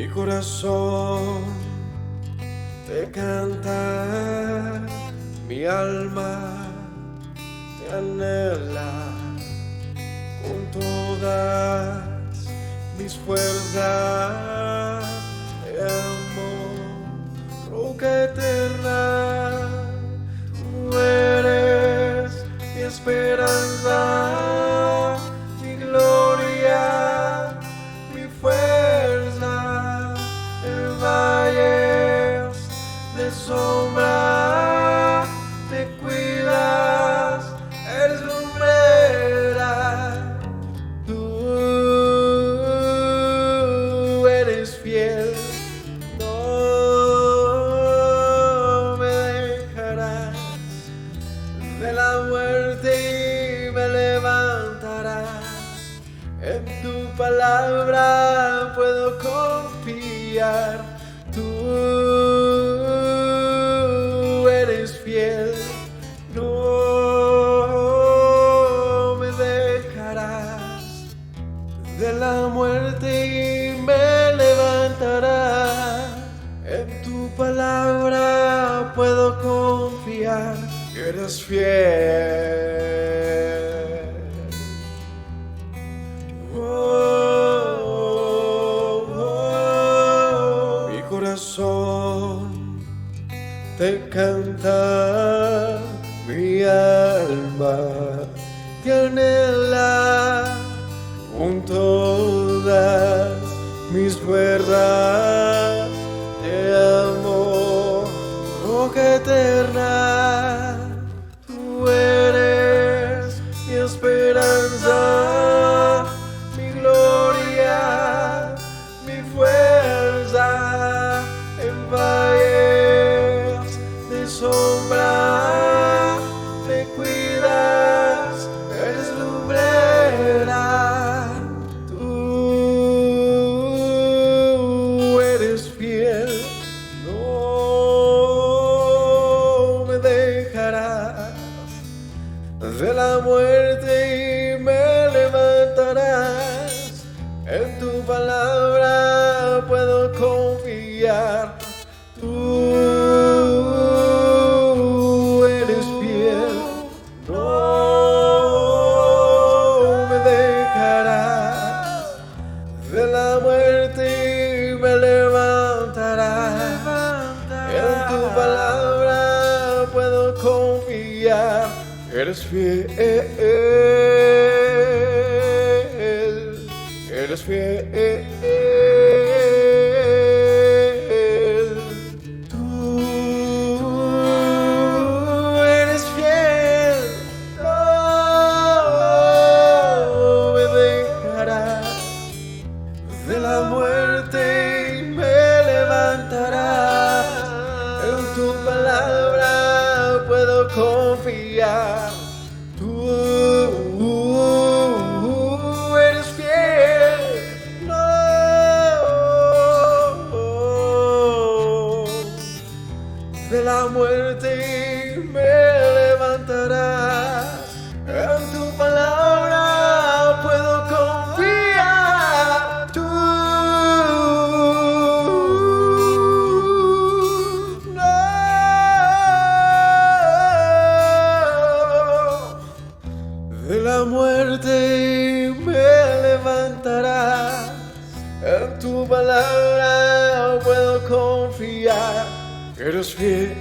Mi corazón te canta, mi alma te anhela con todas mis fuerzas. Te amo, roca eterna, tú eres mi esperanza, mi gloria, mi fuerza. En valles de sombra te cuidas, eres lumbrera. Tú eres fiel, no me dejarás. De la muerte y me levantarás. En tu palabra puedo confiar. Tú eres fiel, no me dejarás. De la muerte y me levantarás. En tu palabra puedo confiar. Eres fiel. Mi corazón te canta, mi alma te anhela con todas mis fuerzas. Te amo, roca eterna. Tú eres mi esperanza, mi gloria, mi fuerza. En valles de sombra te cuidas, eres lumbrera. Tú eres fiel, no me dejarás. De la muerte y me levantarás. En tu palabra puedo confiar. Tú eres fiel, no me dejarás. De la muerte me levantarás. En tu palabra puedo confiar. Eres fiel, eres fiel. Tú eres fiel, no me dejarás. De la muerte me levantarás. En tu palabra puedo confiar. Tú eres fiel, no. De la muerte me levantarás. En tu palabra puedo confiar. Tú no. De la muerte me levantarás. En tu palabra puedo confiar. Eres fiel,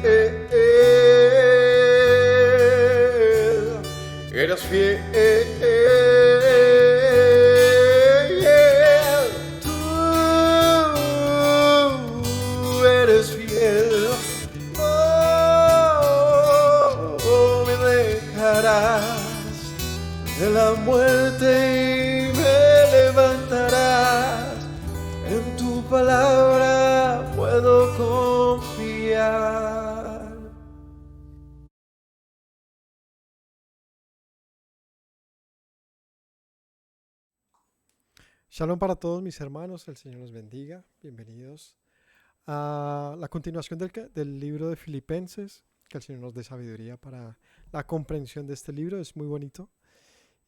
eres fiel. Tú eres fiel, no me dejarás. De la muerte me levantarás. En tu palabra puedo confiar. Shalom para todos mis hermanos, el Señor los bendiga. Bienvenidos a la continuación del libro de Filipenses. Que el Señor nos dé sabiduría para la comprensión de este libro. Es muy bonito.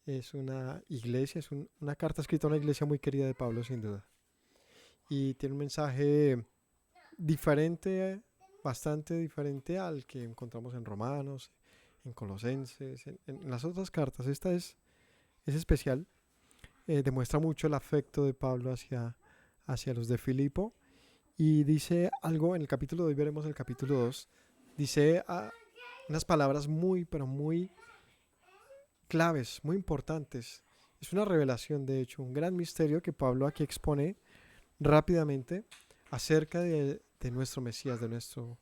Es una iglesia, una carta escrita a una iglesia muy querida de Pablo, sin duda. y tiene un mensaje diferente, bastante diferente al que encontramos en Romanos, en Colosenses, en las otras cartas. Esta es especial, demuestra mucho el afecto de Pablo hacia los de Filipo y dice algo en el capítulo 2, hoy veremos el capítulo 2, dice unas palabras muy, pero muy claves, muy importantes. Es una revelación, de hecho, un gran misterio que Pablo aquí expone rápidamente acerca de nuestro Mesías, de nuestro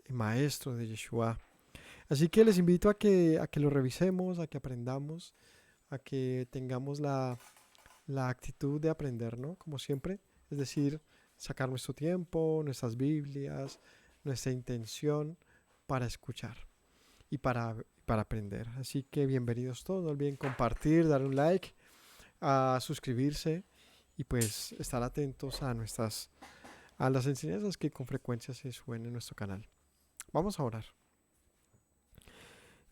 Maestro, de Yeshua. Así que les invito a que lo revisemos, a que aprendamos, a que tengamos la actitud de aprender, ¿no? Como siempre, es decir, sacar nuestro tiempo, nuestras Biblias, nuestra intención para escuchar y para aprender. Así que bienvenidos todos, no olviden compartir, dar un like, a suscribirse y pues estar atentos a las enseñanzas que con frecuencia se suben en nuestro canal. Vamos a orar.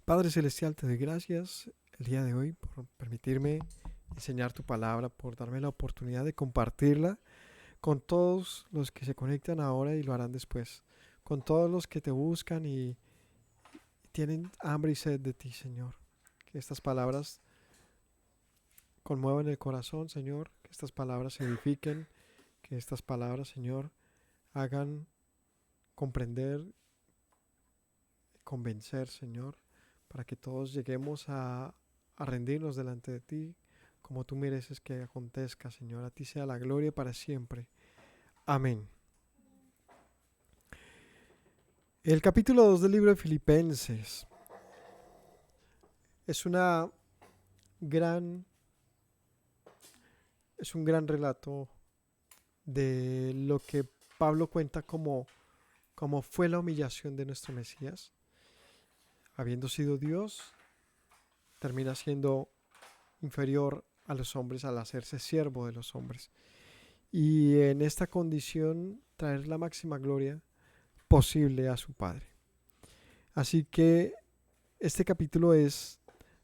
Padre Celestial, te doy gracias el día de hoy por permitirme enseñar tu palabra, por darme la oportunidad de compartirla con todos los que se conectan ahora y lo harán después, con todos los que te buscan y tienen hambre y sed de ti, Señor. Que estas palabras conmuevan el corazón, Señor, que estas palabras edifiquen, que estas palabras, Señor, hagan comprender, convencer, Señor, para que todos lleguemos a rendirnos delante de ti, como tú mereces que acontezca, Señor. A ti sea la gloria para siempre. Amén. El capítulo 2 del libro de Filipenses es un gran relato de lo que Pablo cuenta como fue la humillación de nuestro Mesías. Habiendo sido Dios, termina siendo inferior a los hombres al hacerse siervo de los hombres. Y en esta condición traer la máxima gloria posible a su Padre. Así que este capítulo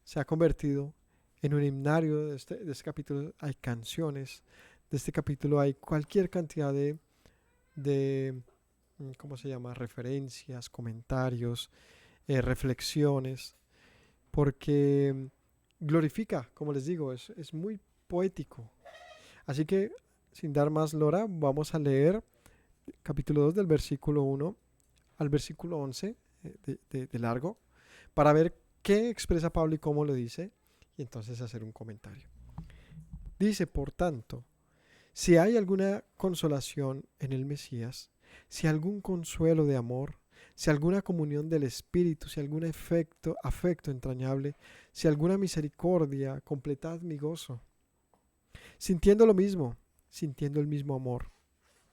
se ha convertido en un himnario. De este capítulo hay canciones, de este capítulo hay cualquier cantidad de ¿cómo se llama? Referencias, comentarios, reflexiones, porque glorifica, como les digo, es muy poético. Así que, sin dar más lora, vamos a leer capítulo 2 del versículo 1 al versículo 11 de largo, para ver qué expresa Pablo y cómo lo dice, y entonces hacer un comentario. Dice, por tanto, si hay alguna consolación en el Mesías, si algún consuelo de amor, si alguna comunión del Espíritu, si algún afecto entrañable, si alguna misericordia, completad mi gozo, sintiendo lo mismo, sintiendo el mismo amor,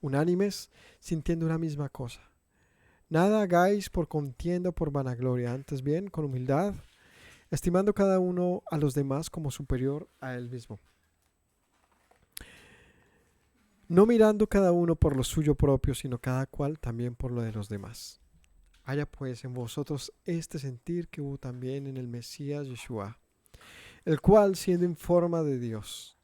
unánimes, sintiendo una misma cosa. Nada hagáis por contienda o por vanagloria, antes bien con humildad, estimando cada uno a los demás como superior a él mismo, no mirando cada uno por lo suyo propio, sino cada cual también por lo de los demás. Haya pues en vosotros este sentir que hubo también en el Mesías Yeshua, el cual, siendo en forma de Dios,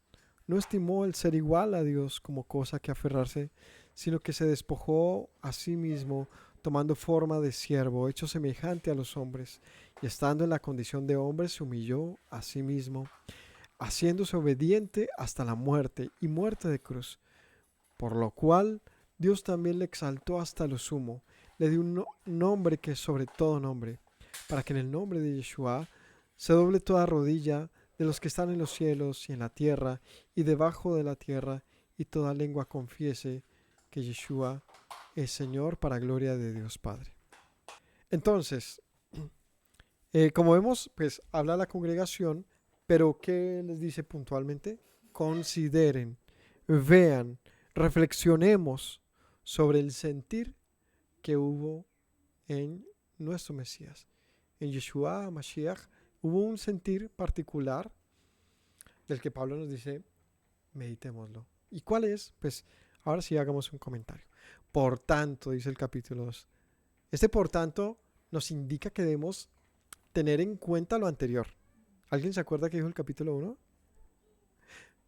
no estimó el ser igual a Dios como cosa que aferrarse, sino que se despojó a sí mismo, tomando forma de siervo, hecho semejante a los hombres, y estando en la condición de hombre, se humilló a sí mismo, haciéndose obediente hasta la muerte, y muerte de cruz. Por lo cual Dios también le exaltó hasta lo sumo, le dio un nombre que es sobre todo nombre, para que en el nombre de Yeshua se doble toda rodilla de los que están en los cielos y en la tierra y debajo de la tierra, y toda lengua confiese que Yeshua es Señor, para gloria de Dios Padre. Entonces, como vemos, pues habla la congregación, pero ¿qué les dice puntualmente? Consideren, vean, reflexionemos sobre el sentir que hubo en nuestro Mesías. En Yeshua Mashiach hubo un sentir particular del que Pablo nos dice, meditémoslo. ¿Y cuál es? Pues ahora sí hagamos un comentario. Por tanto, dice el capítulo 2. Este por tanto nos indica que debemos tener en cuenta lo anterior. ¿Alguien se acuerda que dijo el capítulo 1?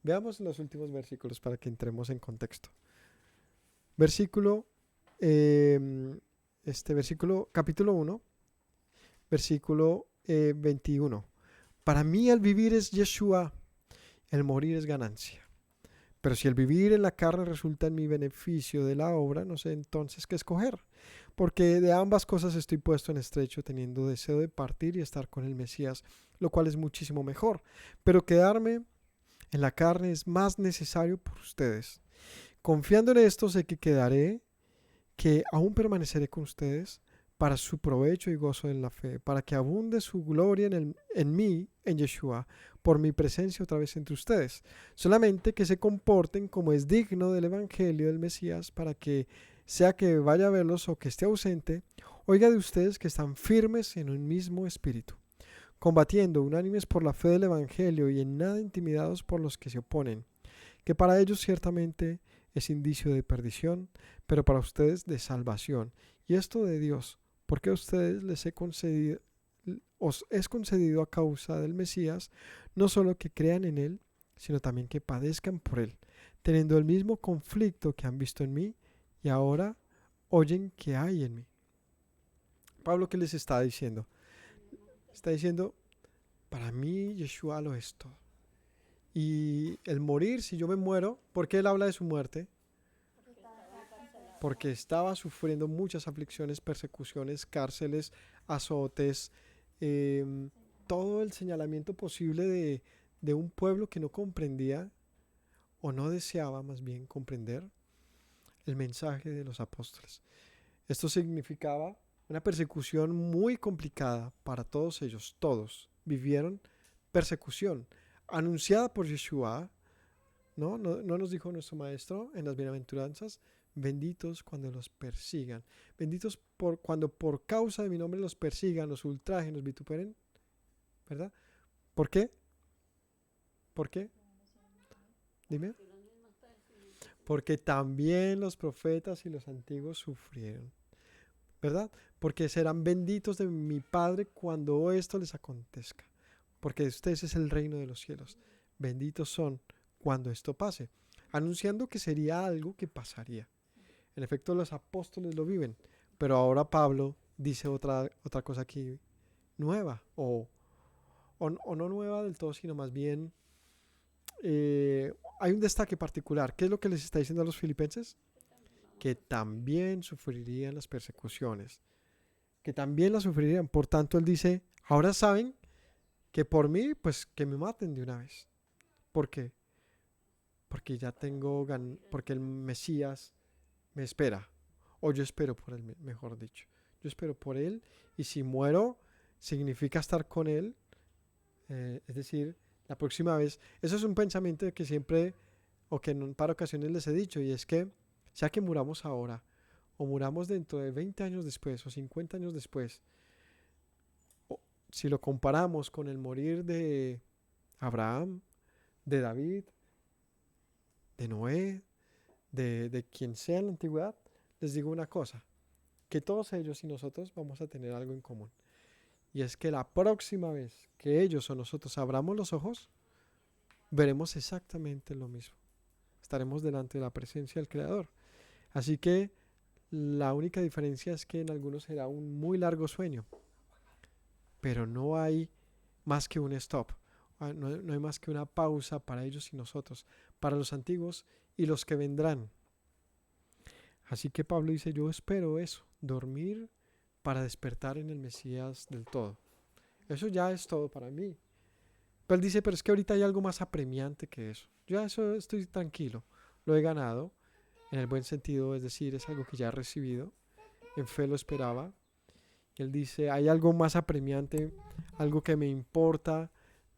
Veamos los últimos versículos para que entremos en contexto. Versículo, capítulo 1, versículo 21. Para mí el vivir es Yeshua, el morir es ganancia. Pero si el vivir en la carne resulta en mi beneficio de la obra, no sé entonces qué escoger. Porque de ambas cosas estoy puesto en estrecho, teniendo deseo de partir y estar con el Mesías, lo cual es muchísimo mejor. Pero quedarme en la carne es más necesario por ustedes. Confiando en esto, sé que aún permaneceré con ustedes para su provecho y gozo en la fe, para que abunde su gloria en mí, en Yeshua, por mi presencia otra vez entre ustedes. Solamente que se comporten como es digno del Evangelio del Mesías, para que, sea que vaya a verlos o que esté ausente, oiga de ustedes que están firmes en un mismo espíritu, combatiendo unánimes por la fe del Evangelio y en nada intimidados por los que se oponen, que para ellos ciertamente es indicio de perdición, pero para ustedes de salvación, y esto de Dios, porque a ustedes os es concedido a causa del Mesías, no solo que crean en Él, sino también que padezcan por Él, teniendo el mismo conflicto que han visto en mí y ahora oyen que hay en mí. Pablo, ¿qué les está diciendo? Está diciendo, para mí Yeshua lo es todo. Y el morir, si yo me muero, ¿por qué él habla de su muerte? Porque estaba sufriendo muchas aflicciones, persecuciones, cárceles, azotes, todo el señalamiento posible de un pueblo que no comprendía o no deseaba más bien comprender el mensaje de los apóstoles. Esto significaba una persecución muy complicada para todos ellos. Todos vivieron persecución anunciada por Yeshua. ¿No nos dijo nuestro maestro en las bienaventuranzas? Benditos cuando los persigan. Benditos cuando por causa de mi nombre los persigan, los ultrajen, los vituperen. ¿Verdad? ¿Por qué? ¿Por qué? Dime. Porque también los profetas y los antiguos sufrieron. ¿Verdad? Porque serán benditos de mi Padre cuando esto les acontezca. Porque de ustedes es el reino de los cielos. Benditos son cuando esto pase. Anunciando que sería algo que pasaría. En efecto, los apóstoles lo viven. Pero ahora Pablo dice otra cosa aquí nueva. O no nueva del todo, sino más bien hay un destaque particular. ¿Qué es lo que les está diciendo a los filipenses? Que también sufrirían las persecuciones. Que también las sufrirían. Por tanto, él dice, ahora saben que por mí, pues que me maten de una vez. ¿Por qué? Porque ya porque el Mesías me espera, o yo espero por él, mejor dicho. Yo espero por él, y si muero, significa estar con él, es decir, la próxima vez. Eso es un pensamiento que siempre, o que en un par de ocasiones les he dicho, y es que, sea que muramos ahora, o muramos dentro de 20 años después, o 50 años después, si lo comparamos con el morir de Abraham, de David, de Noé, de quien sea en la antigüedad, les digo una cosa, que todos ellos y nosotros vamos a tener algo en común. Y es que la próxima vez que ellos o nosotros abramos los ojos, veremos exactamente lo mismo. Estaremos delante de la presencia del Creador. Así que la única diferencia es que en algunos será un muy largo sueño, pero no hay más que un stop. No hay más que una pausa para ellos y nosotros, para los antiguos y los que vendrán. Así que Pablo dice, yo espero eso, dormir para despertar en el Mesías del todo. Eso ya es todo para mí. Pero él dice, pero es que ahorita hay algo más apremiante que eso. Yo eso estoy tranquilo, lo he ganado, en el buen sentido, es decir, es algo que ya he recibido, en fe lo esperaba. Él dice, hay algo más apremiante, algo que me importa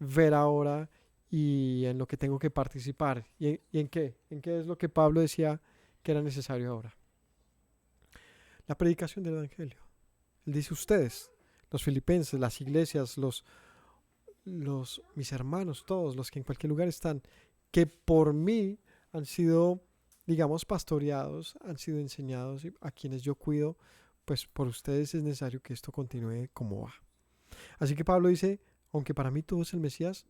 ver ahora y en lo que tengo que participar. ¿Y en qué? ¿En qué es lo que Pablo decía que era necesario ahora? La predicación del Evangelio. Él dice, ustedes, los filipenses, las iglesias, mis hermanos, todos los que en cualquier lugar están, que por mí han sido, digamos, pastoreados, han sido enseñados, a quienes yo cuido, pues por ustedes es necesario que esto continúe como va. Así que Pablo dice, aunque para mí todo es el Mesías,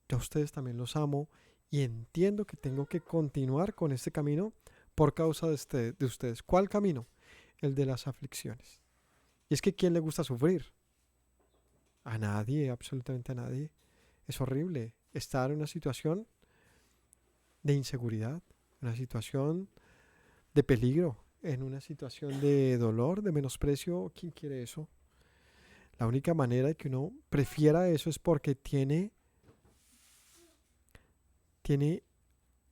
yo a ustedes también los amo y entiendo que tengo que continuar con este camino por causa de ustedes. ¿Cuál camino? El de las aflicciones. Y es que ¿quién le gusta sufrir? A nadie, absolutamente a nadie. Es horrible estar en una situación de inseguridad, una situación de peligro, en una situación de dolor, de menosprecio. ¿Quién quiere eso? La única manera de que uno prefiera eso es porque tiene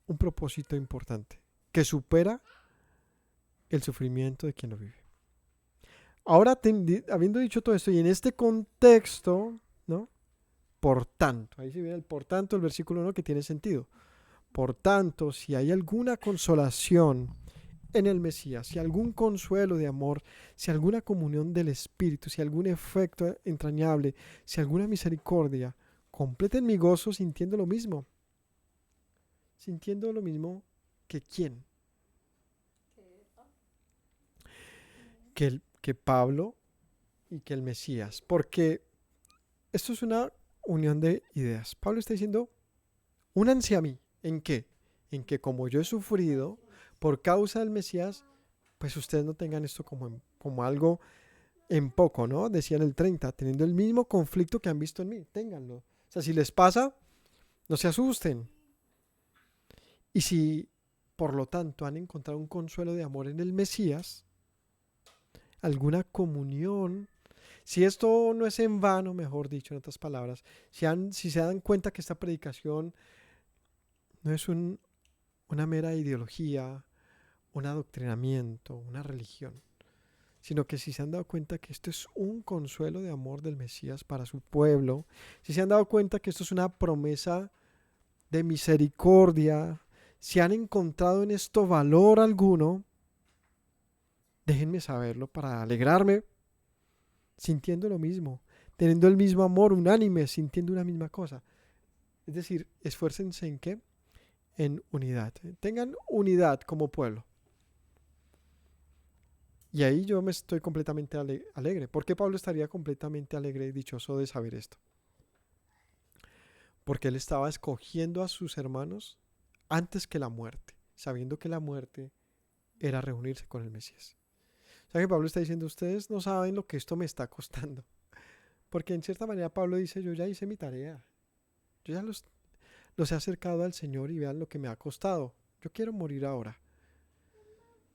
un propósito importante que supera el sufrimiento de quien lo vive. Ahora, habiendo dicho todo esto y en este contexto, ¿no? Por tanto, ahí se ve el por tanto, el versículo 1 que tiene sentido. Por tanto, si hay alguna consolación en el Mesías, si algún consuelo de amor, si alguna comunión del Espíritu, si algún efecto entrañable, si alguna misericordia, completen mi gozo sintiendo lo mismo. Sintiendo lo mismo que quién. Que Pablo y que el Mesías. Porque esto es una unión de ideas. Pablo está diciendo, únanse a mí. ¿En qué? En que como yo he sufrido por causa del Mesías, pues ustedes no tengan esto como algo en poco, ¿no? Decía en el 30, teniendo el mismo conflicto que han visto en mí, ténganlo. O sea, si les pasa, no se asusten. Y si, por lo tanto, han encontrado un consuelo de amor en el Mesías, alguna comunión, si esto no es en vano, mejor dicho, en otras palabras, si se dan cuenta que esta predicación no es una mera ideología, un adoctrinamiento, una religión, sino que si se han dado cuenta que esto es un consuelo de amor del Mesías para su pueblo, si se han dado cuenta que esto es una promesa de misericordia, si han encontrado en esto valor alguno, déjenme saberlo para alegrarme, sintiendo lo mismo, teniendo el mismo amor unánime, sintiendo una misma cosa. Es decir, esfuércense en qué? En unidad. Tengan unidad como pueblo. Y ahí yo me estoy completamente alegre. ¿Por qué Pablo estaría completamente alegre y dichoso de saber esto? Porque él estaba escogiendo a sus hermanos antes que la muerte, sabiendo que la muerte era reunirse con el Mesías. O sea que Pablo está diciendo, ustedes no saben lo que esto me está costando. Porque en cierta manera Pablo dice, yo ya hice mi tarea. Yo ya los he acercado al Señor y vean lo que me ha costado. Yo quiero morir ahora.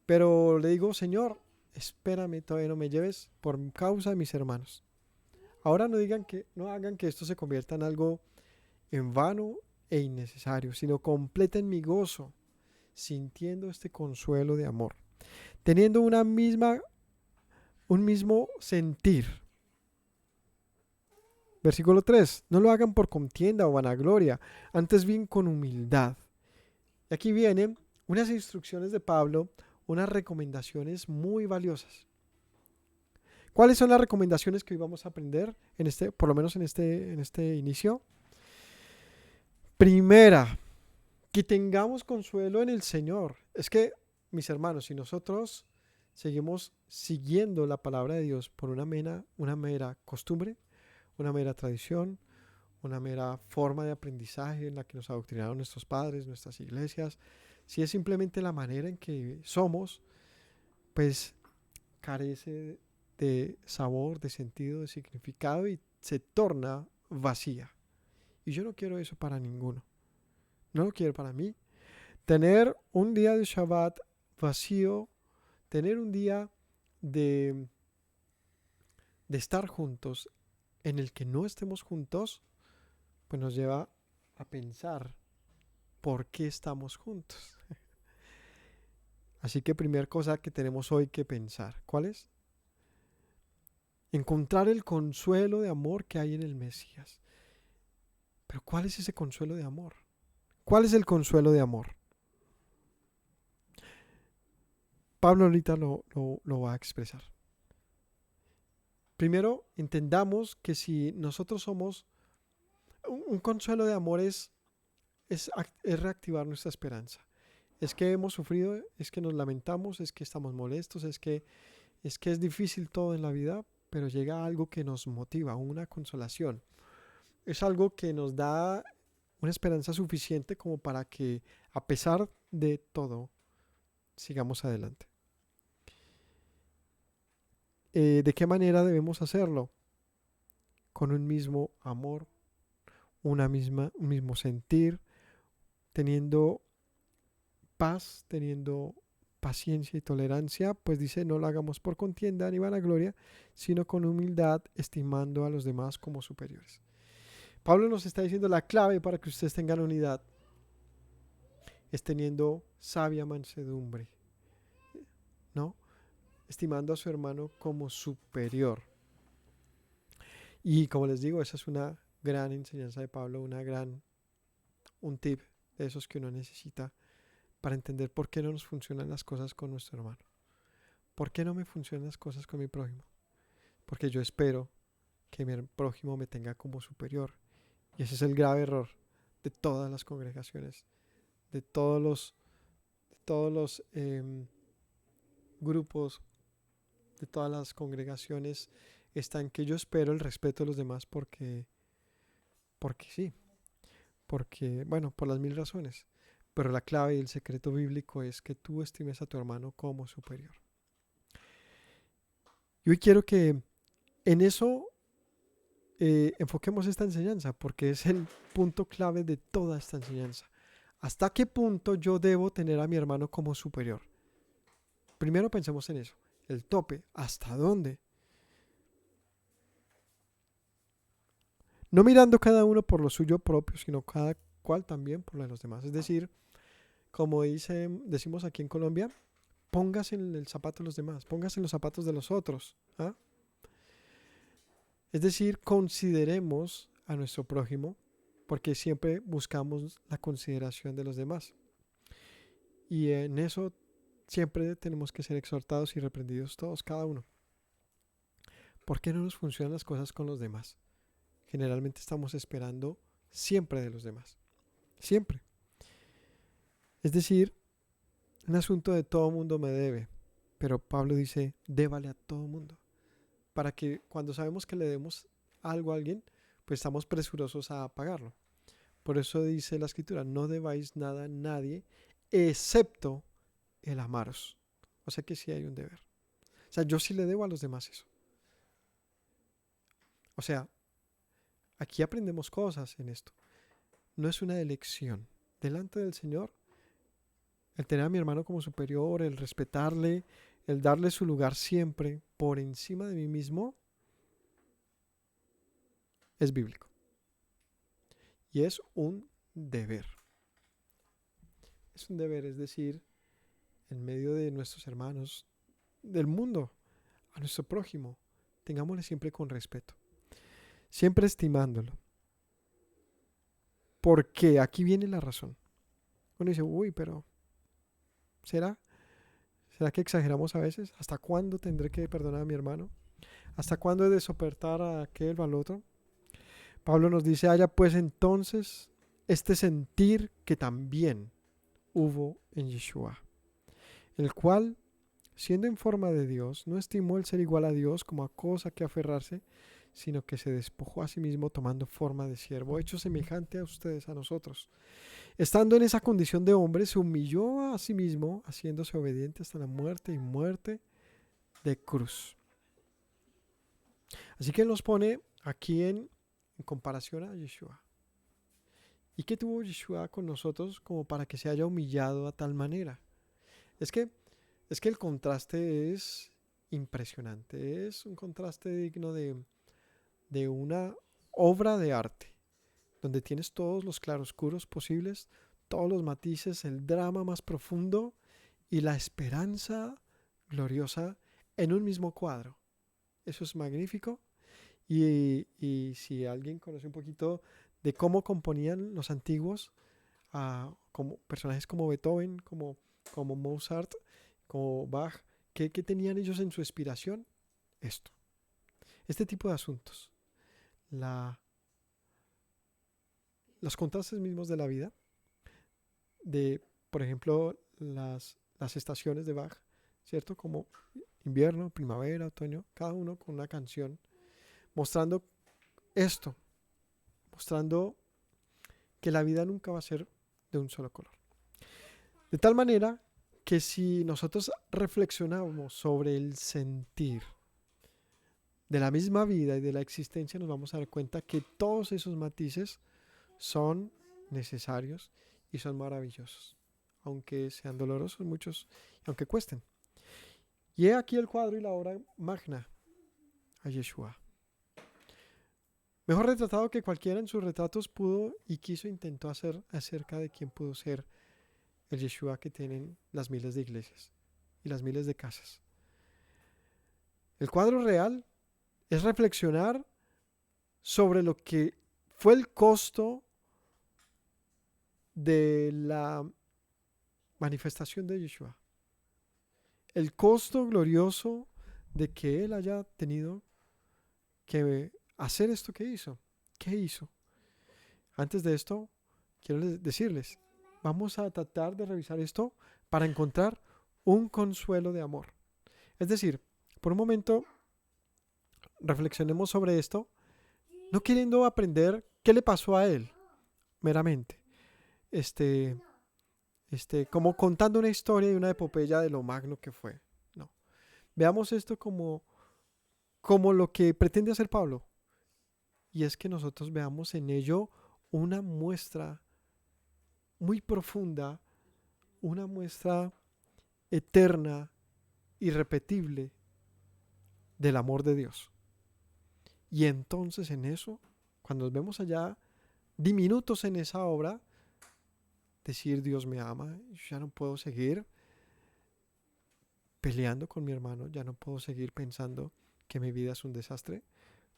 Pero le digo, Señor, espérame, todavía no me lleves por causa de mis hermanos. Ahora no hagan que esto se convierta en algo en vano e innecesario, sino completen mi gozo, sintiendo este consuelo de amor, teniendo un mismo sentir. Versículo 3, no lo hagan por contienda o vanagloria, antes bien con humildad. Y aquí vienen unas instrucciones de Pablo, unas recomendaciones muy valiosas. ¿Cuáles son las recomendaciones que hoy vamos a aprender por lo menos en este inicio? Primera, que tengamos consuelo en el Señor. Es que, mis hermanos, si nosotros seguimos siguiendo la palabra de Dios por una mera costumbre, una mera tradición, una mera forma de aprendizaje en la que nos adoctrinaron nuestros padres, nuestras iglesias, si es simplemente la manera en que somos, pues carece de sabor, de sentido, de significado y se torna vacía. Y yo no quiero eso para ninguno. No lo quiero para mí. Tener un día de Shabbat vacío, tener un día de estar juntos en el que no estemos juntos, pues nos lleva a pensar por qué estamos juntos. Así que primera cosa que tenemos hoy que pensar, ¿cuál es? Encontrar el consuelo de amor que hay en el Mesías. Pero ¿cuál es ese consuelo de amor? ¿Cuál es el consuelo de amor? Pablo ahorita lo va a expresar. Primero, entendamos que si nosotros somos un consuelo de amor es reactivar nuestra esperanza. Es que hemos sufrido, es que nos lamentamos, es que estamos molestos, es que es difícil todo en la vida, pero llega algo que nos motiva, una consolación. Es algo que nos da una esperanza suficiente como para que, a pesar de todo, sigamos adelante. ¿De qué manera debemos hacerlo? Con un mismo amor, un mismo sentir, teniendo paz, teniendo paciencia y tolerancia, pues dice, no lo hagamos por contienda ni vanagloria, sino con humildad, estimando a los demás como superiores. Pablo nos está diciendo la clave para que ustedes tengan unidad es teniendo sabia mansedumbre, ¿no? Estimando a su hermano como superior. Y como les digo, esa es una gran enseñanza de Pablo, un tip de esos que uno necesita para entender por qué no nos funcionan las cosas con nuestro hermano. ¿Por qué no me funcionan las cosas con mi prójimo? Porque yo espero que mi prójimo me tenga como superior. Y ese es el grave error de todas las congregaciones, de todos los grupos, de todas las congregaciones, está en que yo espero el respeto de los demás porque sí, porque, bueno, por las mil razones. Pero la clave y el secreto bíblico es que tú estimes a tu hermano como superior. Y hoy quiero que en eso enfoquemos esta enseñanza, porque es el punto clave de toda esta enseñanza. ¿Hasta qué punto yo debo tener a mi hermano como superior? Primero pensemos en eso, el tope, ¿hasta dónde? No mirando cada uno por lo suyo propio, sino cada cual también por lo de los demás. Es decir, como decimos aquí en Colombia, póngase en el zapato de los demás, póngase en los zapatos de los otros. ¿Ah? Es decir, consideremos a nuestro prójimo, porque siempre buscamos la consideración de los demás. Y en eso siempre tenemos que ser exhortados y reprendidos todos, cada uno. ¿Por qué no nos funcionan las cosas con los demás? Generalmente estamos esperando siempre de los demás. Siempre. Es decir, un asunto de todo mundo me debe. Pero Pablo dice, débale a todo mundo. Para que cuando sabemos que le debemos algo a alguien, pues estamos presurosos a pagarlo. Por eso dice la Escritura, no debáis nada a nadie, excepto el amaros. O sea que sí hay un deber. O sea, yo sí le debo a los demás eso. O sea, aquí aprendemos cosas en esto. No es una elección. Delante del Señor, el tener a mi hermano como superior, el respetarle, el darle su lugar siempre por encima de mí mismo, es bíblico. Y es un deber. Es un deber, es decir, en medio de nuestros hermanos, del mundo, a nuestro prójimo, tengámosle siempre con respeto, siempre estimándolo. Porque aquí viene la razón. Uno dice, uy, pero ¿será? ¿Será que exageramos a veces? ¿Hasta cuándo tendré que perdonar a mi hermano? ¿Hasta cuándo he de soportar a aquel o al otro? Pablo nos dice, haya pues entonces este sentir que también hubo en Yeshua, el cual, siendo en forma de Dios, no estimó el ser igual a Dios como a cosa que aferrarse, sino que se despojó a sí mismo tomando forma de siervo, hecho semejante a ustedes, a nosotros. Estando en esa condición de hombre, se humilló a sí mismo, haciéndose obediente hasta la muerte y muerte de cruz. Así que él nos pone aquí en comparación a Yeshua. ¿Y qué tuvo Yeshua con nosotros como para que se haya humillado a tal manera? Es que el contraste es impresionante, es un contraste digno de una obra de arte, donde tienes todos los claroscuros posibles, todos los matices, el drama más profundo y la esperanza gloriosa en un mismo cuadro. Eso es magnífico. Y si alguien conoce un poquito de cómo componían los antiguos, como personajes como Beethoven, como Mozart, como Bach, ¿qué tenían ellos en su inspiración? Este tipo de asuntos. Los contrastes mismos de la vida, por ejemplo, las estaciones de Bach, ¿cierto? Como invierno, primavera, otoño, cada uno con una canción, mostrando esto, mostrando que la vida nunca va a ser de un solo color. De tal manera que si nosotros reflexionamos sobre el sentir de la misma vida y de la existencia, nos vamos a dar cuenta que todos esos matices son necesarios y son maravillosos, aunque sean dolorosos muchos, aunque cuesten. Y he aquí el cuadro y la obra magna a Yeshua. Mejor retratado que cualquiera en sus retratos pudo y quiso intentó hacer acerca de quién pudo ser el Yeshua que tienen las miles de iglesias y las miles de casas. El cuadro real es reflexionar sobre lo que fue el costo de la manifestación de Yeshua. El costo glorioso de que Él haya tenido que hacer esto que hizo. ¿Qué hizo? Antes de esto, quiero decirles, vamos a tratar de revisar esto para encontrar un consuelo de amor. Es decir, por un momento, reflexionemos sobre esto, no queriendo aprender qué le pasó a Él, meramente. Como contando una historia y una epopeya de lo magno que fue. No. Veamos esto como lo que pretende hacer Pablo. Y es que nosotros veamos en ello una muestra muy profunda, una muestra eterna, irrepetible del amor de Dios. Y entonces en eso, cuando nos vemos allá diminutos en esa obra, decir Dios me ama, yo ya no puedo seguir peleando con mi hermano, ya no puedo seguir pensando que mi vida es un desastre,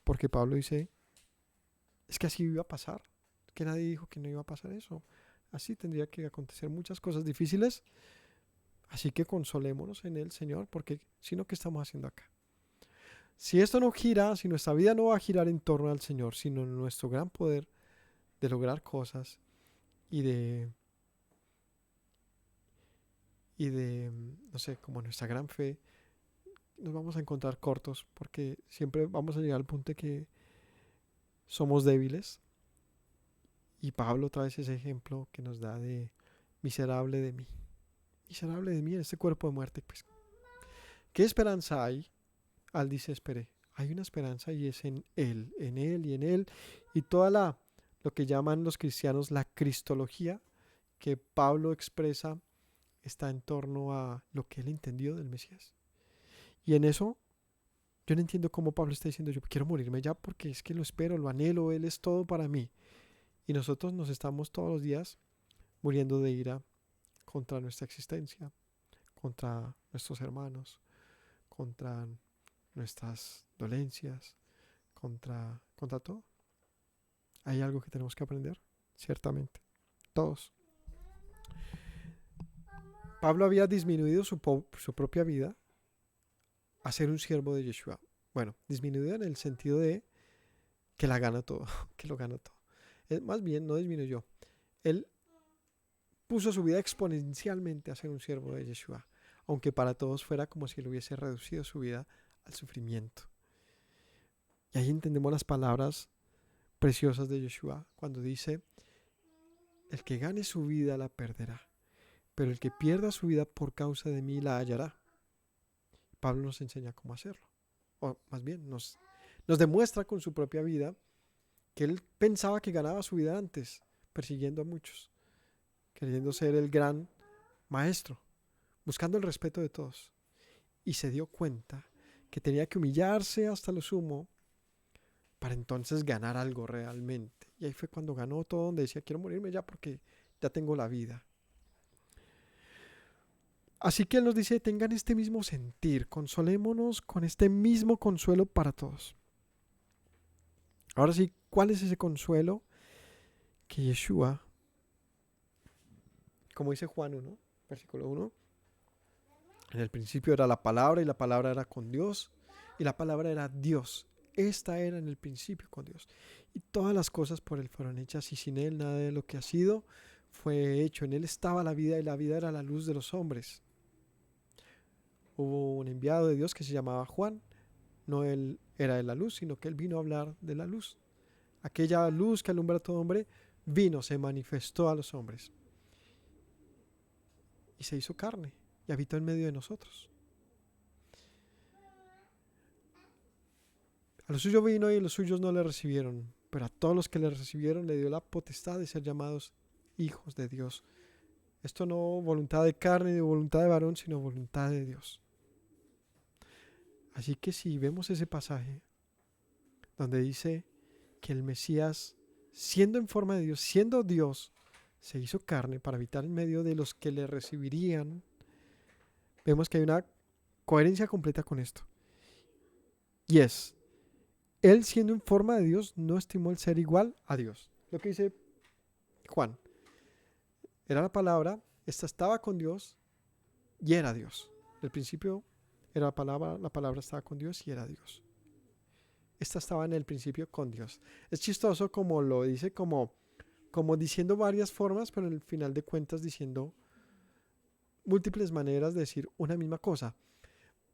porque Pablo dice, es que así iba a pasar, que nadie dijo que no iba a pasar eso, así tendría que acontecer muchas cosas difíciles, así que consolémonos en el Señor, porque si no, ¿qué estamos haciendo acá? Si esto no gira, si nuestra vida no va a girar en torno al Señor, sino en nuestro gran poder de lograr cosas y de, no sé, como nuestra gran fe, nos vamos a encontrar cortos porque siempre vamos a llegar al punto de que somos débiles. Y Pablo trae ese ejemplo que nos da de miserable de mí en este cuerpo de muerte. Pues, ¿qué esperanza hay? Al dice esperé. Hay una esperanza y es en Él y en Él. Y toda lo que llaman los cristianos la cristología que Pablo expresa está en torno a lo que él entendió del Mesías. Y en eso, yo no entiendo cómo Pablo está diciendo, yo quiero morirme ya porque es que lo espero, lo anhelo, Él es todo para mí. Y nosotros nos estamos todos los días muriendo de ira contra nuestra existencia, contra nuestros hermanos, contra nuestras dolencias, contra todo. Hay algo que tenemos que aprender, ciertamente, todos. Pablo había disminuido su propia vida a ser un siervo de Yeshua. Bueno, disminuido en el sentido de que la gana todo, que lo gana todo. Más bien, no disminuyó. Él puso su vida exponencialmente a ser un siervo de Yeshua, aunque para todos fuera como si él hubiese reducido su vida al sufrimiento. Y ahí entendemos las palabras preciosas de Yeshua cuando dice, el que gane su vida la perderá, pero el que pierda su vida por causa de mí la hallará. Pablo nos enseña cómo hacerlo, o más bien nos demuestra con su propia vida que él pensaba que ganaba su vida antes, persiguiendo a muchos, queriendo ser el gran maestro, buscando el respeto de todos. Y se dio cuenta que tenía que humillarse hasta lo sumo para entonces ganar algo realmente. Y ahí fue cuando ganó todo, donde decía, quiero morirme ya porque ya tengo la vida. Así que él nos dice, tengan este mismo sentir, consolémonos con este mismo consuelo para todos. Ahora sí, ¿cuál es ese consuelo? Que Yeshua, como dice Juan 1, versículo 1, en el principio era la palabra y la palabra era con Dios y la palabra era Dios. Esta era en el principio con Dios. Y todas las cosas por Él fueron hechas y sin Él nada de lo que ha sido fue hecho. En Él estaba la vida y la vida era la luz de los hombres. Hubo un enviado de Dios que se llamaba Juan. No él era de la luz, sino que él vino a hablar de la luz. Aquella luz que alumbra a todo hombre vino, se manifestó a los hombres y se hizo carne y habitó en medio de nosotros. A los suyos vino y los suyos no le recibieron, pero a todos los que le recibieron le dio la potestad de ser llamados hijos de Dios. Esto no voluntad de carne ni voluntad de varón, sino voluntad de Dios. Así que si vemos ese pasaje donde dice que el Mesías, siendo en forma de Dios, siendo Dios, se hizo carne para habitar en medio de los que le recibirían, vemos que hay una coherencia completa con esto. Y es, él siendo en forma de Dios no estimó el ser igual a Dios. Lo que dice Juan, era la palabra, esta estaba con Dios y era Dios. Al principio era la palabra estaba con Dios y era Dios. Esta estaba en el principio con Dios. Es chistoso como lo dice, como diciendo varias formas, pero en el final de cuentas diciendo múltiples maneras de decir una misma cosa.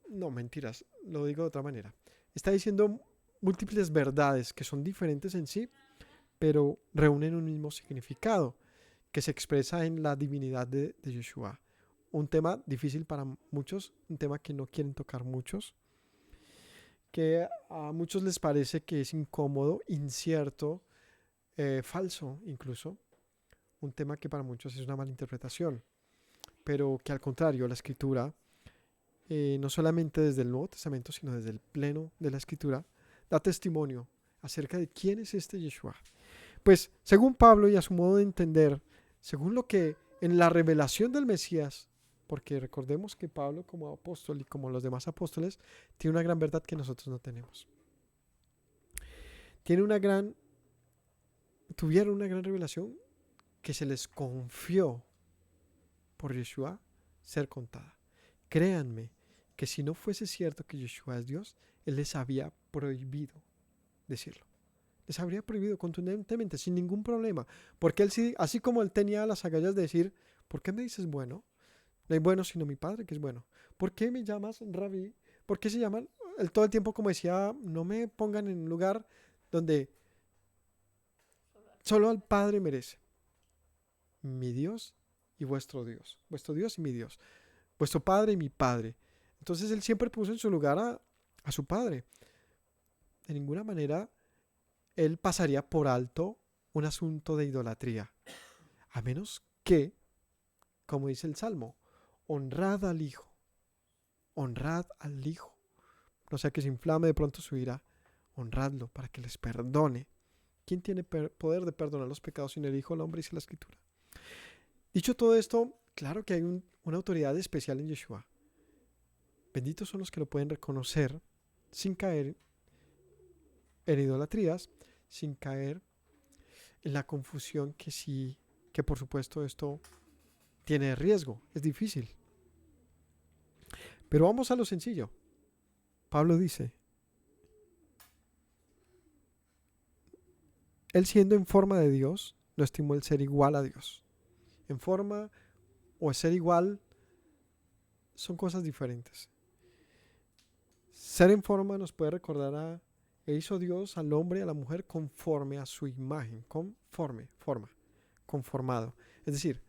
No, mentiras, lo digo de otra manera. Está diciendo múltiples verdades que son diferentes en sí, pero reúnen un mismo significado que se expresa en la divinidad de Yeshua. Un tema difícil para muchos, un tema que no quieren tocar muchos, que a muchos les parece que es incómodo, incierto, falso incluso, un tema que para muchos es una mala interpretación, pero que al contrario, la Escritura, no solamente desde el Nuevo Testamento, sino desde el pleno de la Escritura, da testimonio acerca de quién es este Yeshua. Pues, según Pablo y a su modo de entender, según lo que en la revelación del Mesías, porque recordemos que Pablo como apóstol y como los demás apóstoles tiene una gran verdad que nosotros no tenemos. Tuvieron una gran revelación que se les confió por Yeshua ser contada. Créanme que si no fuese cierto que Yeshua es Dios, Él les había prohibido decirlo. Les habría prohibido contundentemente, sin ningún problema. Porque Él sí, así como Él tenía las agallas de decir, ¿por qué me dices bueno? No hay bueno sino mi Padre que es bueno. ¿Por qué me llamas Rabí? ¿Por qué se llaman? Él todo el tiempo como decía, no me pongan en un lugar donde solo al Padre merece. Mi Dios y vuestro Dios. Vuestro Dios y mi Dios. Vuestro Padre y mi Padre. Entonces Él siempre puso en su lugar a su Padre. De ninguna manera Él pasaría por alto un asunto de idolatría. A menos que, como dice el Salmo, honrad al Hijo. Honrad al Hijo. No sea que se inflame de pronto su ira. Honradlo para que les perdone. ¿Quién tiene poder de perdonar los pecados sin el Hijo, el hombre? Dice la Escritura. Dicho todo esto, claro que hay una autoridad especial en Yeshua. Benditos son los que lo pueden reconocer sin caer en idolatrías, sin caer en la confusión que por supuesto esto tiene riesgo, es difícil. Pero vamos a lo sencillo. Pablo dice, Él siendo en forma de Dios, no estimó el ser igual a Dios. En forma o ser igual son cosas diferentes. Ser en forma nos puede recordar e hizo Dios al hombre y a la mujer conforme a su imagen, conformado, es decir,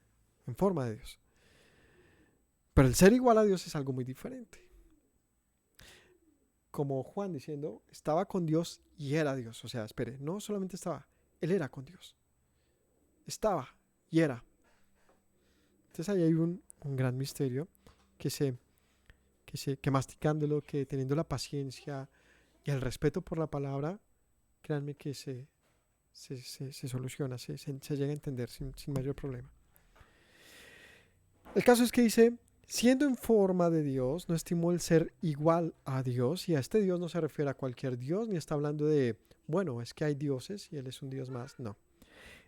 en forma de Dios. Pero el ser igual a Dios es algo muy diferente. Como Juan diciendo, estaba con Dios y era Dios. O sea, espere, no solamente estaba, Él era con Dios. Estaba y era. Entonces ahí hay un gran misterio que masticándolo, que teniendo la paciencia y el respeto por la palabra, créanme que se soluciona, se llega a entender sin mayor problema. El caso es que dice, siendo en forma de Dios, no estimó el ser igual a Dios, y a este Dios no se refiere a cualquier Dios, ni está hablando de, bueno, es que hay dioses y Él es un Dios más, no.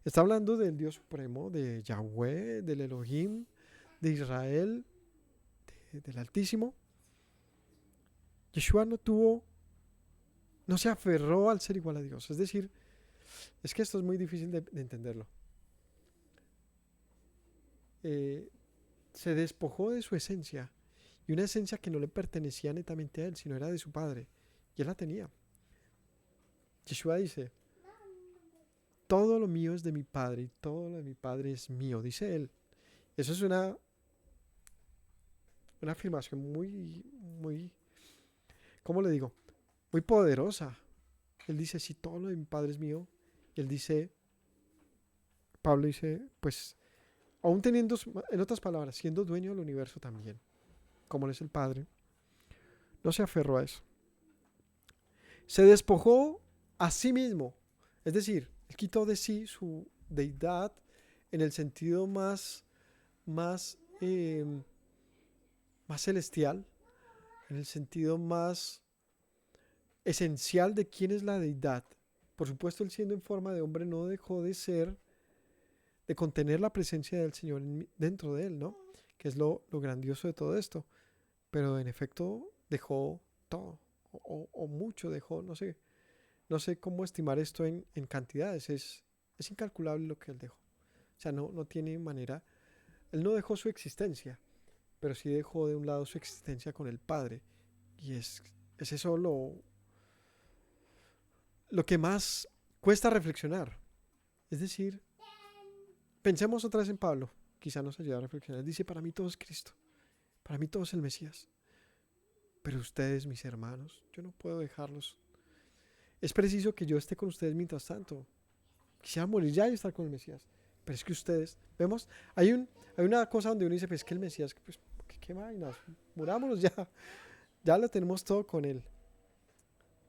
Está hablando del Dios supremo, de Yahweh, del Elohim, de Israel, del Altísimo. Yeshua no se aferró al ser igual a Dios. Es decir, es que esto es muy difícil de entenderlo. Se despojó de su esencia, y una esencia que no le pertenecía netamente a Él, sino era de su Padre, y Él la tenía. Yeshua dice, todo lo mío es de mi Padre y todo lo de mi Padre es mío, dice él. Eso es una afirmación muy, ¿cómo le digo? Muy poderosa. Él dice, si todo lo de mi Padre es mío, y él dice, Pablo dice, pues, aún teniendo, en otras palabras, siendo dueño del universo también, como él es el Padre, no se aferró a eso. Se despojó a sí mismo, es decir, él quitó de sí su deidad en el sentido más, eh, más celestial, en el sentido más esencial de quién es la deidad. Por supuesto, él siendo en forma de hombre no dejó de contener la presencia del Señor dentro de él, ¿no? Que es lo grandioso de todo esto. Pero en efecto dejó todo, o mucho dejó, no sé cómo estimar esto en cantidades, es incalculable lo que él dejó. O sea, no tiene manera, él no dejó su existencia, pero sí dejó de un lado su existencia con el Padre. Y es eso lo que más cuesta reflexionar. Es decir, pensemos otra vez en Pablo, quizá nos ayude a reflexionar. Dice, para mí todo es Cristo, para mí todo es el Mesías. Pero ustedes, mis hermanos, yo no puedo dejarlos. Es preciso que yo esté con ustedes mientras tanto. Quisiera morir ya y estar con el Mesías. Pero es que ustedes, vemos, hay una cosa donde uno dice, pues que el Mesías, pues, ¿qué vainas? Murámonos ya. Ya lo tenemos todo con él.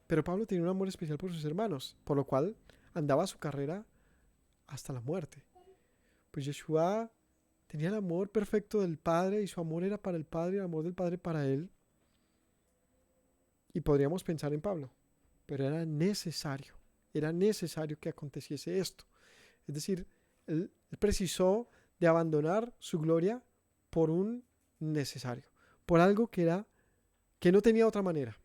Pero Pablo tenía un amor especial por sus hermanos, por lo cual andaba su carrera hasta la muerte. Pues Yeshua tenía el amor perfecto del Padre y su amor era para el Padre y el amor del Padre para él. Y podríamos pensar en Pablo, pero era necesario que aconteciese esto. Es decir, él precisó de abandonar su gloria por un necesario, por algo que no tenía otra manera.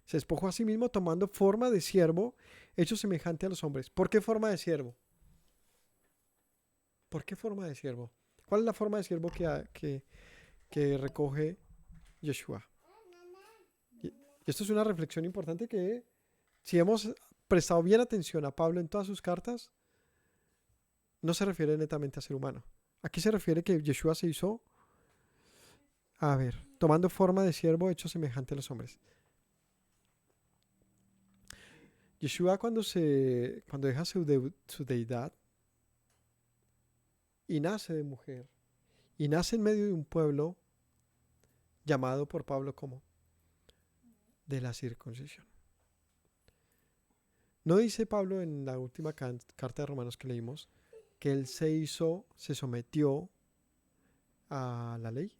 Se despojó a sí mismo tomando forma de siervo, hecho semejante a los hombres. ¿Por qué forma de siervo? ¿Por qué forma de siervo? ¿Cuál es la forma de siervo que recoge Yeshua? Y esto es una reflexión importante que, si hemos prestado bien atención a Pablo en todas sus cartas, no se refiere netamente a ser humano. Aquí se refiere que Yeshua se hizo, tomando forma de siervo hecho semejante a los hombres. Yeshua cuando deja su deidad y nace de mujer y nace en medio de un pueblo llamado por Pablo como de la circuncisión. ¿No dice Pablo en la última carta de Romanos que leímos que él se sometió a la ley?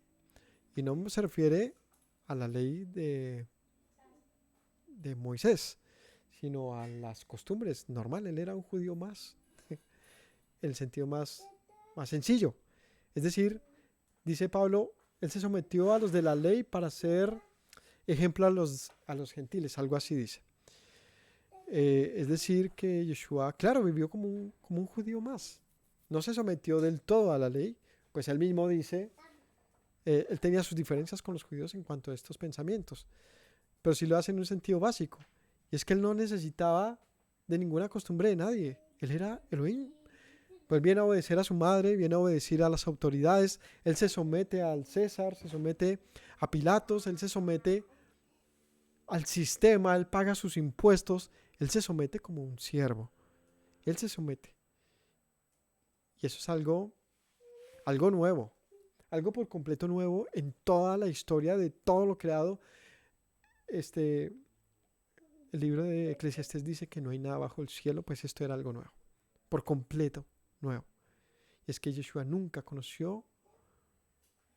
Y no se refiere a la ley de Moisés, sino a las costumbres. Normal, él era un judío más, en el sentido más sencillo. Es decir, dice Pablo, él se sometió a los de la ley para ser ejemplo a los gentiles, algo así dice. Es decir, que Yeshua, claro, vivió como un judío más. No se sometió del todo a la ley, pues él mismo dice, él tenía sus diferencias con los judíos en cuanto a estos pensamientos, pero sí lo hace en un sentido básico. Y es que él no necesitaba de ninguna costumbre de nadie. Él era Elohim. Pues viene a obedecer a su madre, viene a obedecer a las autoridades. Él se somete al César, se somete a Pilatos, él se somete al sistema, él paga sus impuestos, él se somete como un siervo. Él se somete. Y eso es algo nuevo, algo por completo nuevo en toda la historia de todo lo creado. El libro de Eclesiastés dice que no hay nada bajo el cielo, pues esto era algo nuevo, por completo nuevo. Y es que Yeshua nunca conoció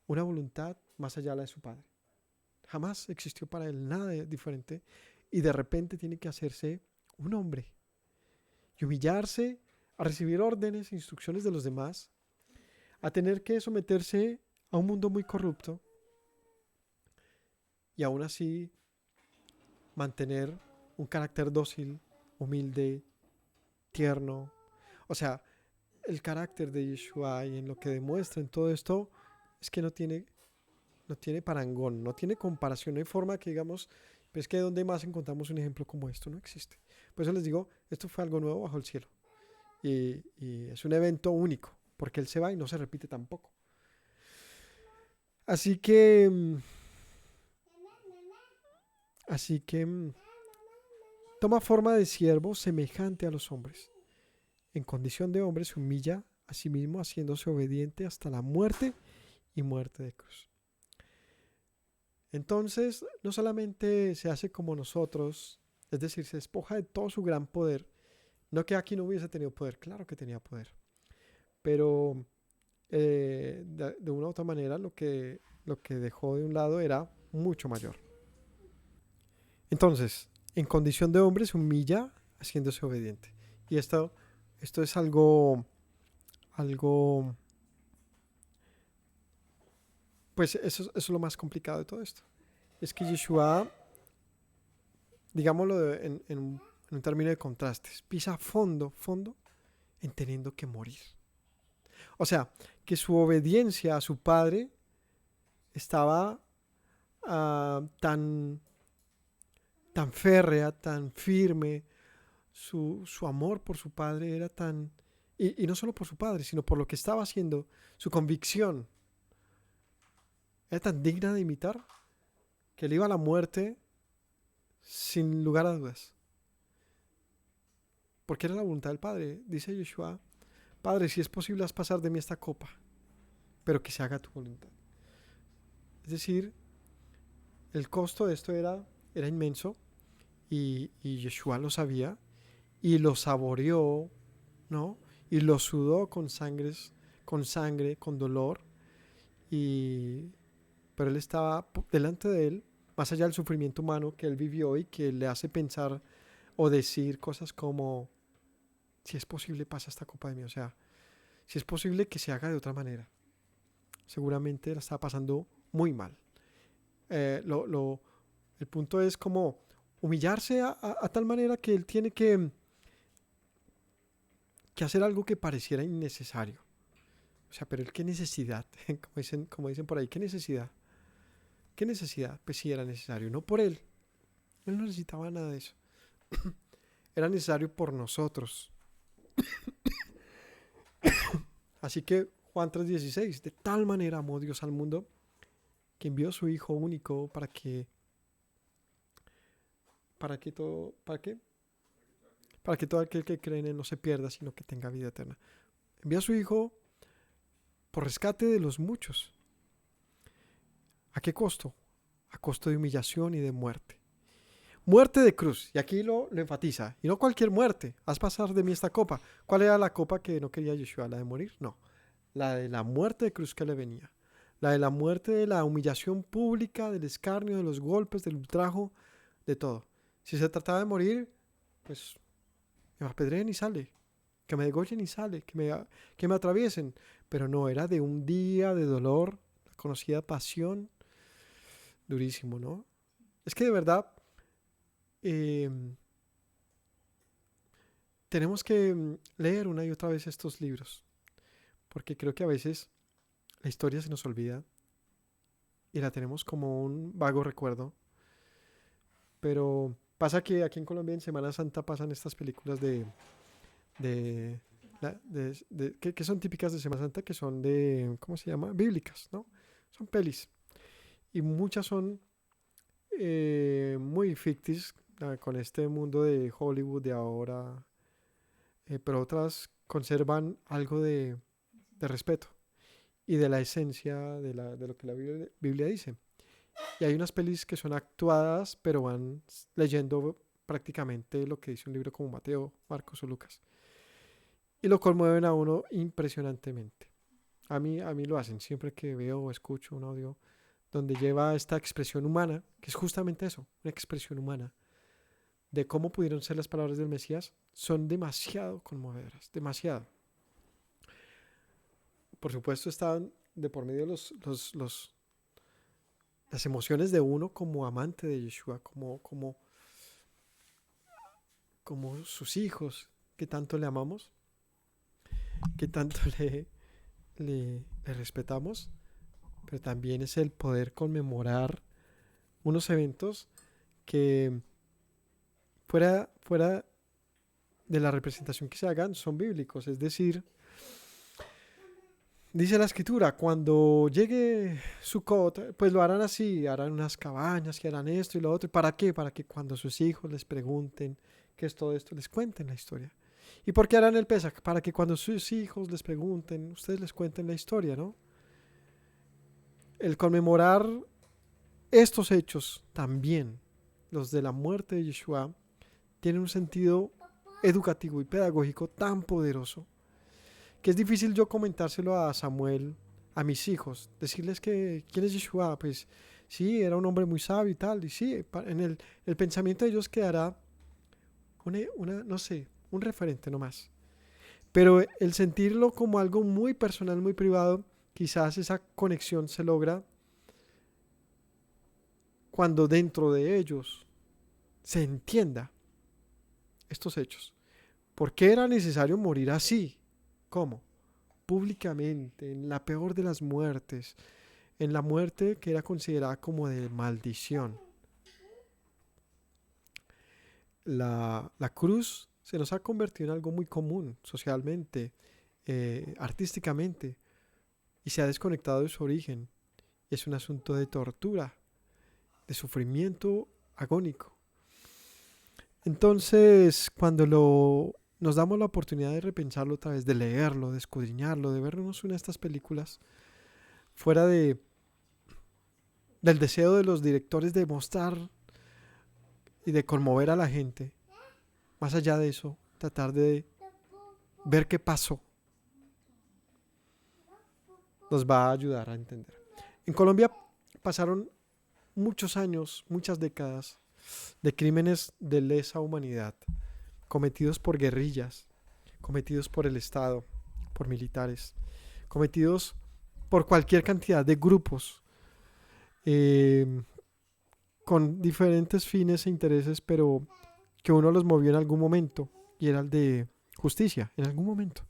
una voluntad más allá de la de su Padre. Jamás existió para él nada diferente y de repente tiene que hacerse un hombre y humillarse a recibir órdenes e instrucciones de los demás, a tener que someterse a un mundo muy corrupto y aún así mantener un carácter dócil, humilde, tierno. O sea, el carácter de Yeshua y en lo que demuestra en todo esto es que no tiene parangón, no tiene comparación, no hay forma que digamos, pues que donde más encontramos un ejemplo como esto, no existe. Por eso les digo, esto fue algo nuevo bajo el cielo. Y es un evento único, porque Él se va y no se repite tampoco. Así que, toma forma de siervo semejante a los hombres. En condición de hombre se humilla a sí mismo, haciéndose obediente hasta la muerte y muerte de cruz. Entonces, no solamente se hace como nosotros, es decir, se despoja de todo su gran poder. No que aquí no hubiese tenido poder, claro que tenía poder. Pero de una u otra manera lo que dejó de un lado era mucho mayor. Entonces, en condición de hombre se humilla haciéndose obediente. Y esto es algo, pues eso es lo más complicado de todo esto. Es que Yeshua, digámoslo en un término de contrastes, pisa fondo, en teniendo que morir. O sea, que su obediencia a su padre estaba tan férrea, tan firme, su amor por su padre era tan, y no solo por su padre, sino por lo que estaba haciendo, su convicción era tan digna de imitar, que él iba a la muerte sin lugar a dudas. Porque era la voluntad del Padre. Dice Yeshua, Padre, si es posible, haz pasar de mí esta copa, pero que se haga tu voluntad. Es decir, el costo de esto era inmenso, y Yeshua lo sabía, y lo saboreó, ¿no? Y lo sudó con sangre, con dolor, pero él estaba delante de él, más allá del sufrimiento humano que él vivió y que le hace pensar o decir cosas como, si es posible, pasa esta copa de mí. O sea, si es posible que se haga de otra manera. Seguramente la estaba pasando muy mal. El punto es como humillarse a tal manera que él tiene que hacer algo que pareciera innecesario. O sea, pero él, ¿qué necesidad? Como dicen por ahí, ¿qué necesidad? ¿Qué necesidad? Pues sí, era necesario, no por él. Él no necesitaba nada de eso. Era necesario por nosotros. Así que Juan 3:16, de tal manera amó Dios al mundo que envió a su Hijo único para que todo aquel que cree en él no se pierda, sino que tenga vida eterna. Envió a su Hijo por rescate de los muchos. ¿A qué costo? A costo de humillación y de muerte. Muerte de cruz, y aquí lo enfatiza, y no cualquier muerte. Haz pasar de mí esta copa. ¿Cuál era la copa que no quería Yeshua? ¿La de morir? No, la de la muerte de cruz que le venía, la de la muerte, de la humillación pública, del escarnio, de los golpes, del ultrajo, de todo. Si se trataba de morir, pues que me apedreen y sale, que me degollen y sale, que me atraviesen, pero no, era de un día de dolor, la conocida pasión, durísimo, ¿no? Es que de verdad tenemos que leer una y otra vez estos libros, porque creo que a veces la historia se nos olvida y la tenemos como un vago recuerdo, pero pasa que aquí en Colombia en Semana Santa pasan estas películas que son típicas de Semana Santa, que son de, ¿cómo se llama? Bíblicas, ¿no? Son pelis, y muchas son muy ficticias, con este mundo de Hollywood de ahora, pero otras conservan algo de respeto y de la esencia de lo que la Biblia dice. Y hay unas pelis que son actuadas, pero van leyendo prácticamente lo que dice un libro como Mateo, Marcos o Lucas. Y lo conmueven a uno impresionantemente. A mí lo hacen siempre que veo o escucho un audio donde lleva esta expresión humana, que es justamente eso, una expresión humana, de cómo pudieron ser las palabras del Mesías, son demasiado conmovedoras, demasiado. Por supuesto están de por medio las emociones de uno como amante de Yeshua, como sus hijos, que tanto le amamos, que tanto le respetamos, pero también es el poder conmemorar unos eventos que fuera de la representación que se hagan son bíblicos. Es decir, dice la escritura, cuando llegue Sukkot, pues lo harán así, harán unas cabañas y harán esto y lo otro. ¿Para qué? Para que cuando sus hijos les pregunten qué es todo esto, les cuenten la historia. ¿Y por qué harán el Pesaj? Para que cuando sus hijos les pregunten, ustedes les cuenten la historia, ¿no? El conmemorar estos hechos también, los de la muerte de Yeshua, tienen un sentido educativo y pedagógico tan poderoso que es difícil yo comentárselo a Samuel, a mis hijos, decirles que quién es Yeshua, pues sí, era un hombre muy sabio y tal, y sí, en el pensamiento de ellos quedará no sé, un referente nomás. Pero el sentirlo como algo muy personal, muy privado, quizás esa conexión se logra cuando dentro de ellos se entienda estos hechos. ¿Por qué era necesario morir así? ¿Cómo? Públicamente, en la peor de las muertes, en la muerte que era considerada como de maldición. La cruz se nos ha convertido en algo muy común socialmente, artísticamente, y se ha desconectado de su origen. Es un asunto de tortura, de sufrimiento agónico. Entonces, cuando nos damos la oportunidad de repensarlo otra vez, de leerlo, de escudriñarlo, de vernos una de estas películas, fuera del deseo de los directores de mostrar y de conmover a la gente, más allá de eso, tratar de ver qué pasó, nos va a ayudar a entender. En Colombia pasaron muchos años, muchas décadas de crímenes de lesa humanidad cometidos por guerrillas, cometidos por el Estado, por militares, cometidos por cualquier cantidad de grupos con diferentes fines e intereses, pero que uno los movió en algún momento y era el de justicia, en algún momento,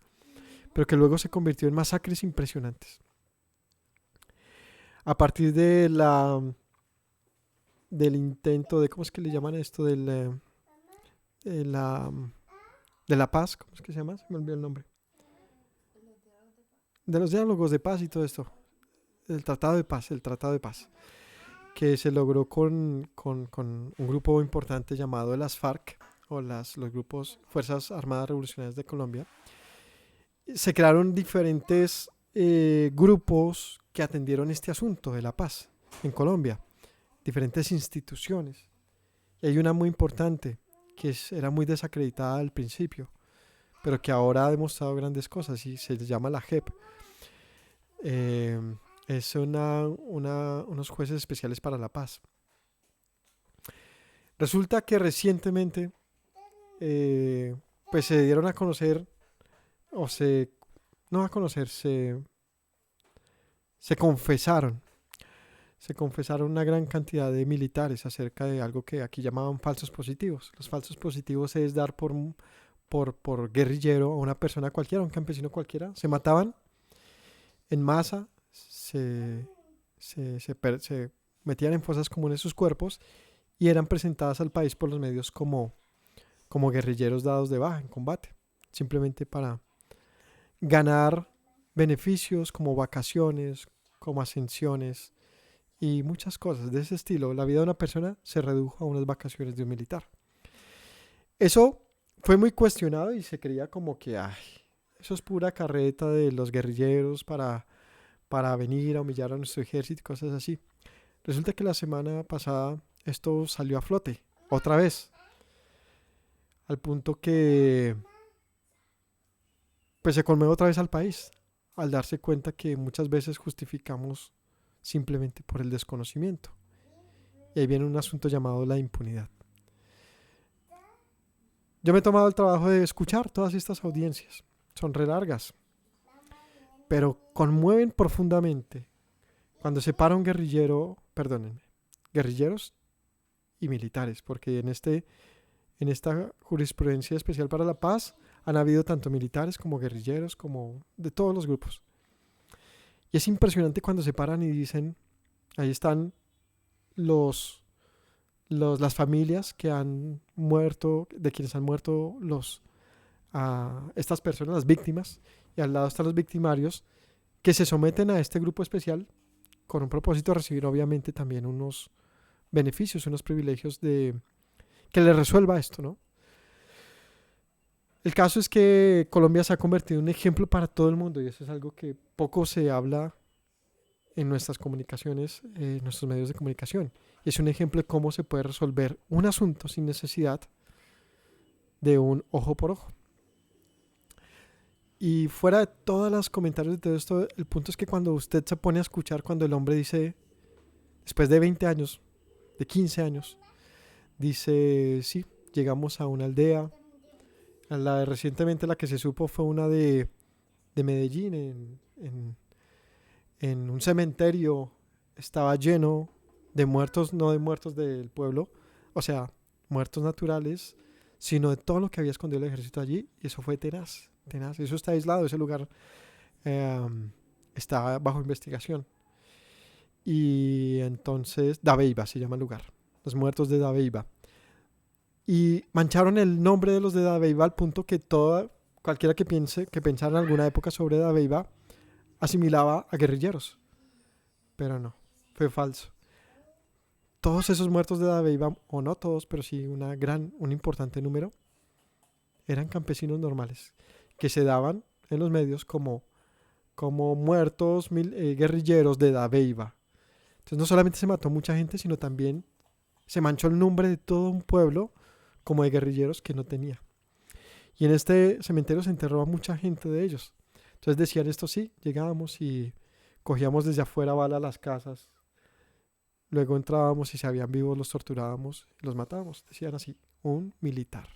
pero que luego se convirtió en masacres impresionantes. A partir del intento de, ¿cómo es que le llaman esto? De la paz, ¿cómo es que se llama? Se me olvidó el nombre. De los diálogos de paz y todo esto. El Tratado de Paz, que se logró con un grupo importante llamado las FARC, o los grupos Fuerzas Armadas Revolucionarias de Colombia. Se crearon diferentes grupos que atendieron este asunto de la paz en Colombia, diferentes instituciones. Y hay una muy importante, que era muy desacreditada al principio, pero que ahora ha demostrado grandes cosas y se llama la JEP. Es unos jueces especiales para la paz. Resulta que recientemente pues se dieron a conocer, no a conocer, se confesaron una gran cantidad de militares acerca de algo que aquí llamaban falsos positivos. Los falsos positivos es dar por guerrillero a una persona cualquiera, a un campesino cualquiera. Se mataban en masa, se metían en fosas comunes sus cuerpos y eran presentadas al país por los medios como guerrilleros dados de baja en combate, simplemente para ganar beneficios como vacaciones, como ascensiones y muchas cosas de ese estilo. La vida de una persona se redujo a unas vacaciones de un militar. Eso fue muy cuestionado y se creía como que eso es pura carreta de los guerrilleros para venir a humillar a nuestro ejército y cosas así. Resulta que la semana pasada esto salió a flote, otra vez, al punto que pues se conmovió otra vez al país, al darse cuenta que muchas veces justificamos simplemente por el desconocimiento. Y ahí viene un asunto llamado la impunidad. Yo me he tomado el trabajo de escuchar todas estas audiencias. Son re largas, pero conmueven profundamente cuando se para un guerrilleros y militares, porque en esta jurisprudencia especial para la paz han habido tanto militares como guerrilleros, como de todos los grupos. Y es impresionante cuando se paran y dicen, ahí están las familias que han muerto, de quienes han muerto los a estas personas, las víctimas, y al lado están los victimarios, que se someten a este grupo especial con un propósito de recibir obviamente también unos beneficios, unos privilegios de que les resuelva esto, ¿no? El caso es que Colombia se ha convertido en un ejemplo para todo el mundo y eso es algo que poco se habla en nuestras comunicaciones, en nuestros medios de comunicación. Y es un ejemplo de cómo se puede resolver un asunto sin necesidad de un ojo por ojo. Y fuera de todos los comentarios de todo esto, el punto es que cuando usted se pone a escuchar, cuando el hombre dice, después de 20 años, de 15 años, dice, sí, llegamos a una aldea. Recientemente la que se supo fue una de Medellín, en un cementerio estaba lleno de muertos, no de muertos del pueblo, o sea, muertos naturales, sino de todo lo que había escondido el ejército allí, y eso fue tenaz. Eso está aislado, ese lugar está bajo investigación. Y entonces, Dabeiba se llama el lugar, los muertos de Dabeiba. Y mancharon el nombre de los de Dabeiba al punto que cualquiera que pensara en alguna época sobre Dabeiba, asimilaba a guerrilleros. Pero no, fue falso. Todos esos muertos de Dabeiba, o no todos, pero sí un importante número, eran campesinos normales, que se daban en los medios como muertos guerrilleros de Dabeiba. Entonces no solamente se mató mucha gente, sino también se manchó el nombre de todo un pueblo como de guerrilleros que no tenía. Y en este cementerio se enterró a mucha gente de ellos. Entonces decían esto, sí, llegábamos y cogíamos desde afuera bala a las casas. Luego entrábamos y si habían vivos los torturábamos y los matábamos. Decían así, un militar.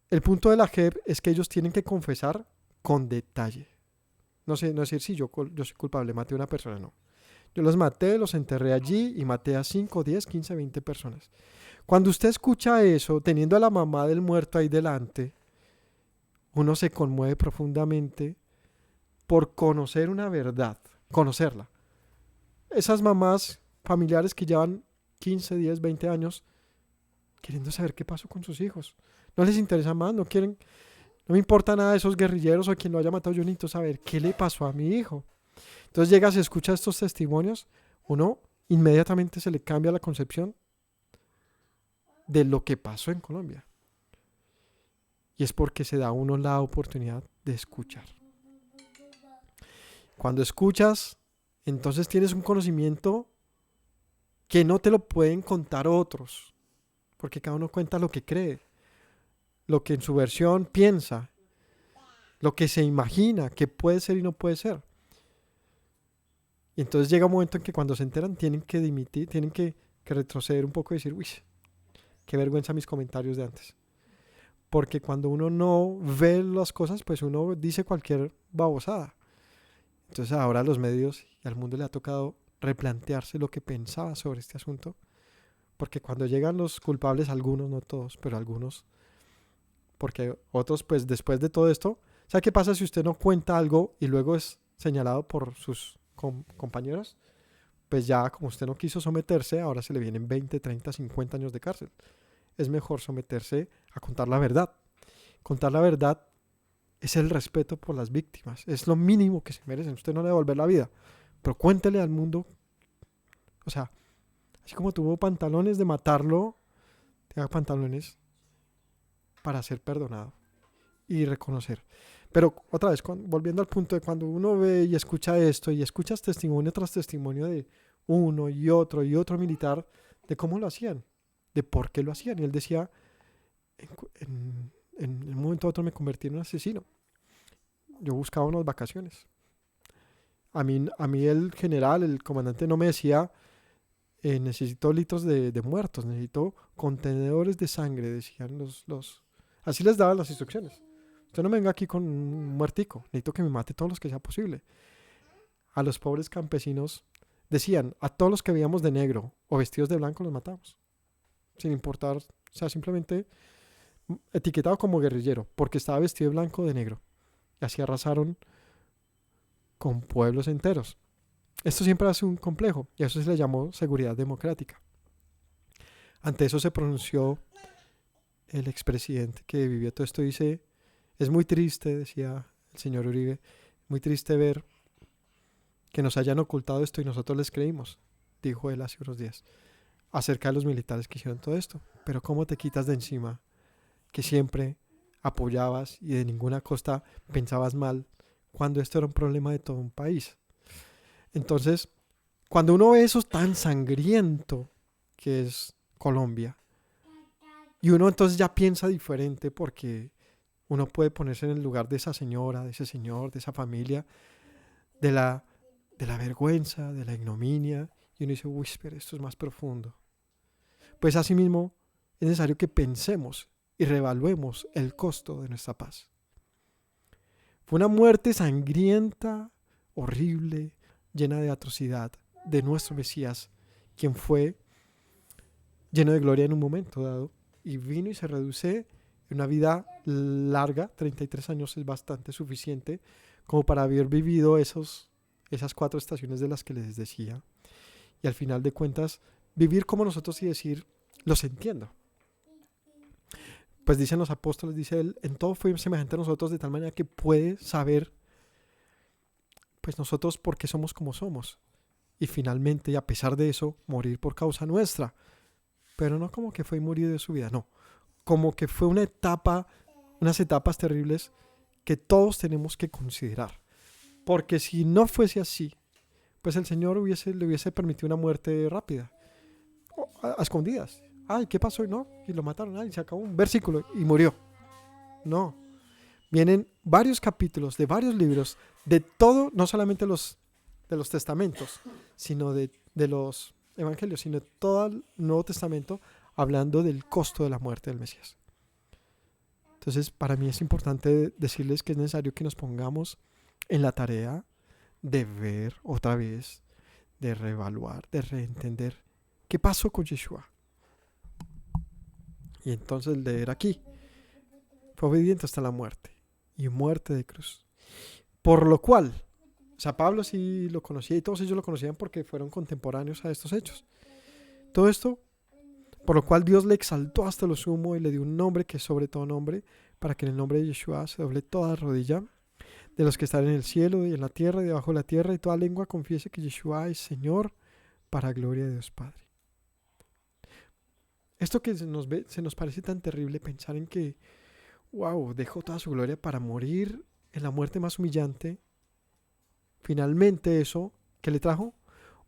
El punto de la JEP es que ellos tienen que confesar con detalle. No decir, sí, yo soy culpable, maté a una persona, no. Yo los maté, los enterré allí y maté a 5, 10, 15, 20 personas. Cuando usted escucha eso, teniendo a la mamá del muerto ahí delante, uno se conmueve profundamente por conocer una verdad, conocerla. Esas mamás familiares que llevan 15, 10, 20 años queriendo saber qué pasó con sus hijos. No les interesa más, no me importa nada de esos guerrilleros o quien lo haya matado, yo necesito saber qué le pasó a mi hijo. Entonces llega, se escucha estos testimonios, uno inmediatamente se le cambia la concepción de lo que pasó en Colombia. Y es porque se da a uno la oportunidad de escuchar. Cuando escuchas, entonces tienes un conocimiento que no te lo pueden contar otros, porque cada uno cuenta lo que cree, lo que en su versión piensa, lo que se imagina que puede ser y no puede ser. Y entonces llega un momento en que cuando se enteran tienen que dimitir, tienen que retroceder un poco y decir, uy, qué vergüenza mis comentarios de antes. Porque cuando uno no ve las cosas, pues uno dice cualquier babosada. Entonces ahora a los medios y al mundo le ha tocado replantearse lo que pensaba sobre este asunto. Porque cuando llegan los culpables, algunos, no todos, pero algunos, porque otros, pues después de todo esto, ¿sabe qué pasa si usted no cuenta algo y luego es señalado por sus compañeros? Pues ya como usted no quiso someterse, ahora se le vienen 20, 30, 50 años de cárcel. Es mejor someterse a contar la verdad. Contar la verdad es el respeto por las víctimas. Es lo mínimo que se merecen. Usted no le va a devolver la vida, pero cuéntele al mundo. O sea, así como tuvo pantalones de matarlo, tenga pantalones para ser perdonado y reconocer. Pero otra vez, volviendo al punto de cuando uno ve y escucha esto y escuchas testimonio tras testimonio de uno y otro militar de cómo lo hacían, de por qué lo hacían. Y él decía, en un momento u otro me convertí en un asesino. Yo buscaba unas vacaciones. A mí el general, el comandante no me decía, necesito litros de muertos, necesito contenedores de sangre, decían los... Así les daban las instrucciones. Usted no me venga aquí con un muertico, necesito que me mate todos los que sea posible. A los pobres campesinos decían, a todos los que veíamos de negro o vestidos de blanco los matamos. Sin importar, o sea, simplemente etiquetado como guerrillero, porque estaba vestido de blanco o de negro. Y así arrasaron con pueblos enteros. Esto siempre hace un complejo, y a eso se le llamó seguridad democrática. Ante eso se pronunció el expresidente que vivió todo esto, dice, es muy triste, decía el señor Uribe, muy triste ver que nos hayan ocultado esto y nosotros les creímos, dijo él hace unos días, acerca de los militares que hicieron todo esto. Pero ¿cómo te quitas de encima que siempre apoyabas y de ninguna costa pensabas mal cuando esto era un problema de todo un país? Entonces, cuando uno ve eso tan sangriento que es Colombia, y uno entonces ya piensa diferente porque uno puede ponerse en el lugar de esa señora, de ese señor, de esa familia, de la vergüenza, de la ignominia, y uno dice, uy, pero esto es más profundo. Pues asimismo es necesario que pensemos y reevaluemos el costo de nuestra paz. Fue una muerte sangrienta, horrible, llena de atrocidad de nuestro Mesías, quien fue lleno de gloria en un momento dado y vino y se reduce en una vida larga. 33 años es bastante suficiente como para haber vivido esas 4 estaciones de las que les decía, y al final de cuentas vivir como nosotros y decir, los entiendo. Pues dicen los apóstoles, dice él, en todo fue semejante a nosotros de tal manera que puede saber pues nosotros por qué somos como somos, y finalmente, y a pesar de eso, morir por causa nuestra. Pero no como que fue y murió de su vida, no, como que fue unas etapas terribles que todos tenemos que considerar. Porque si no fuese así, pues el Señor le hubiese permitido una muerte rápida, a escondidas. Ay, ¿qué pasó? No, y lo mataron, ay, se acabó un versículo y murió. No, vienen varios capítulos de varios libros, de todo, no solamente de los testamentos, sino de los evangelios, sino de todo el Nuevo Testamento, hablando del costo de la muerte del Mesías. Entonces, para mí es importante decirles que es necesario que nos pongamos en la tarea de ver otra vez, de reevaluar, de reentender qué pasó con Yeshua. Y entonces leer aquí, fue obediente hasta la muerte, y muerte de cruz. Por lo cual, o sea, Pablo sí lo conocía y todos ellos lo conocían porque fueron contemporáneos a estos hechos. Todo esto, por lo cual Dios le exaltó hasta lo sumo y le dio un nombre que es sobre todo nombre, para que en el nombre de Yeshua se doble toda rodilla de los que están en el cielo y en la tierra y debajo de la tierra, y toda lengua confiese que Yeshua es Señor, para gloria de Dios Padre. Esto que se nos parece tan terrible, pensar en que, wow, dejó toda su gloria para morir en la muerte más humillante. Finalmente eso, ¿qué le trajo?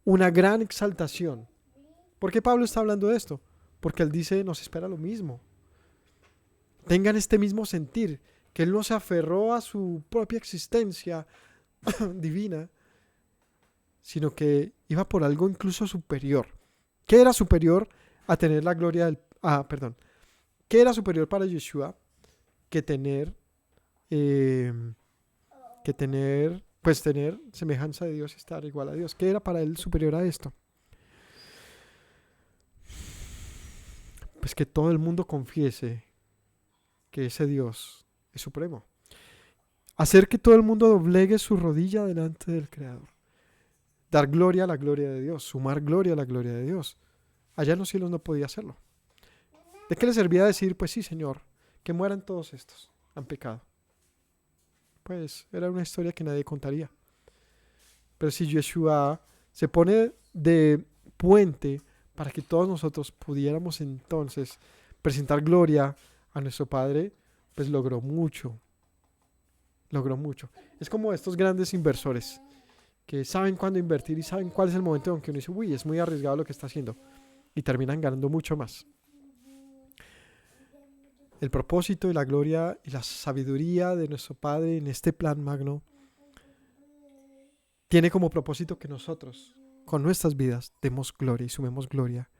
Una gran exaltación. ¿Por qué Pablo está hablando de esto? Porque él dice, nos espera lo mismo. Tengan este mismo sentir, que él no se aferró a su propia existencia divina, sino que iba por algo incluso superior. ¿Qué era superior a tener la gloria del... ¿Qué era superior para Yeshua que tener semejanza de Dios y estar igual a Dios? ¿Qué era para él superior a esto? Pues que todo el mundo confiese que ese Dios es supremo. Hacer que todo el mundo doblegue su rodilla delante del Creador. Dar gloria a la gloria de Dios. Sumar gloria a la gloria de Dios. Allá en los cielos no podía hacerlo. ¿De qué le servía decir, pues sí, Señor, que mueran todos estos? Han pecado. Pues era una historia que nadie contaría. Pero si Yeshua se pone de puente para que todos nosotros pudiéramos entonces presentar gloria a nuestro Padre, pues logró mucho. Logró mucho. Es como estos grandes inversores que saben cuándo invertir y saben cuál es el momento en que uno dice, uy, es muy arriesgado lo que está haciendo, y terminan ganando mucho más. El propósito y la gloria y la sabiduría de nuestro Padre en este plan magno tiene como propósito que nosotros, con nuestras vidas, demos gloria y sumemos gloria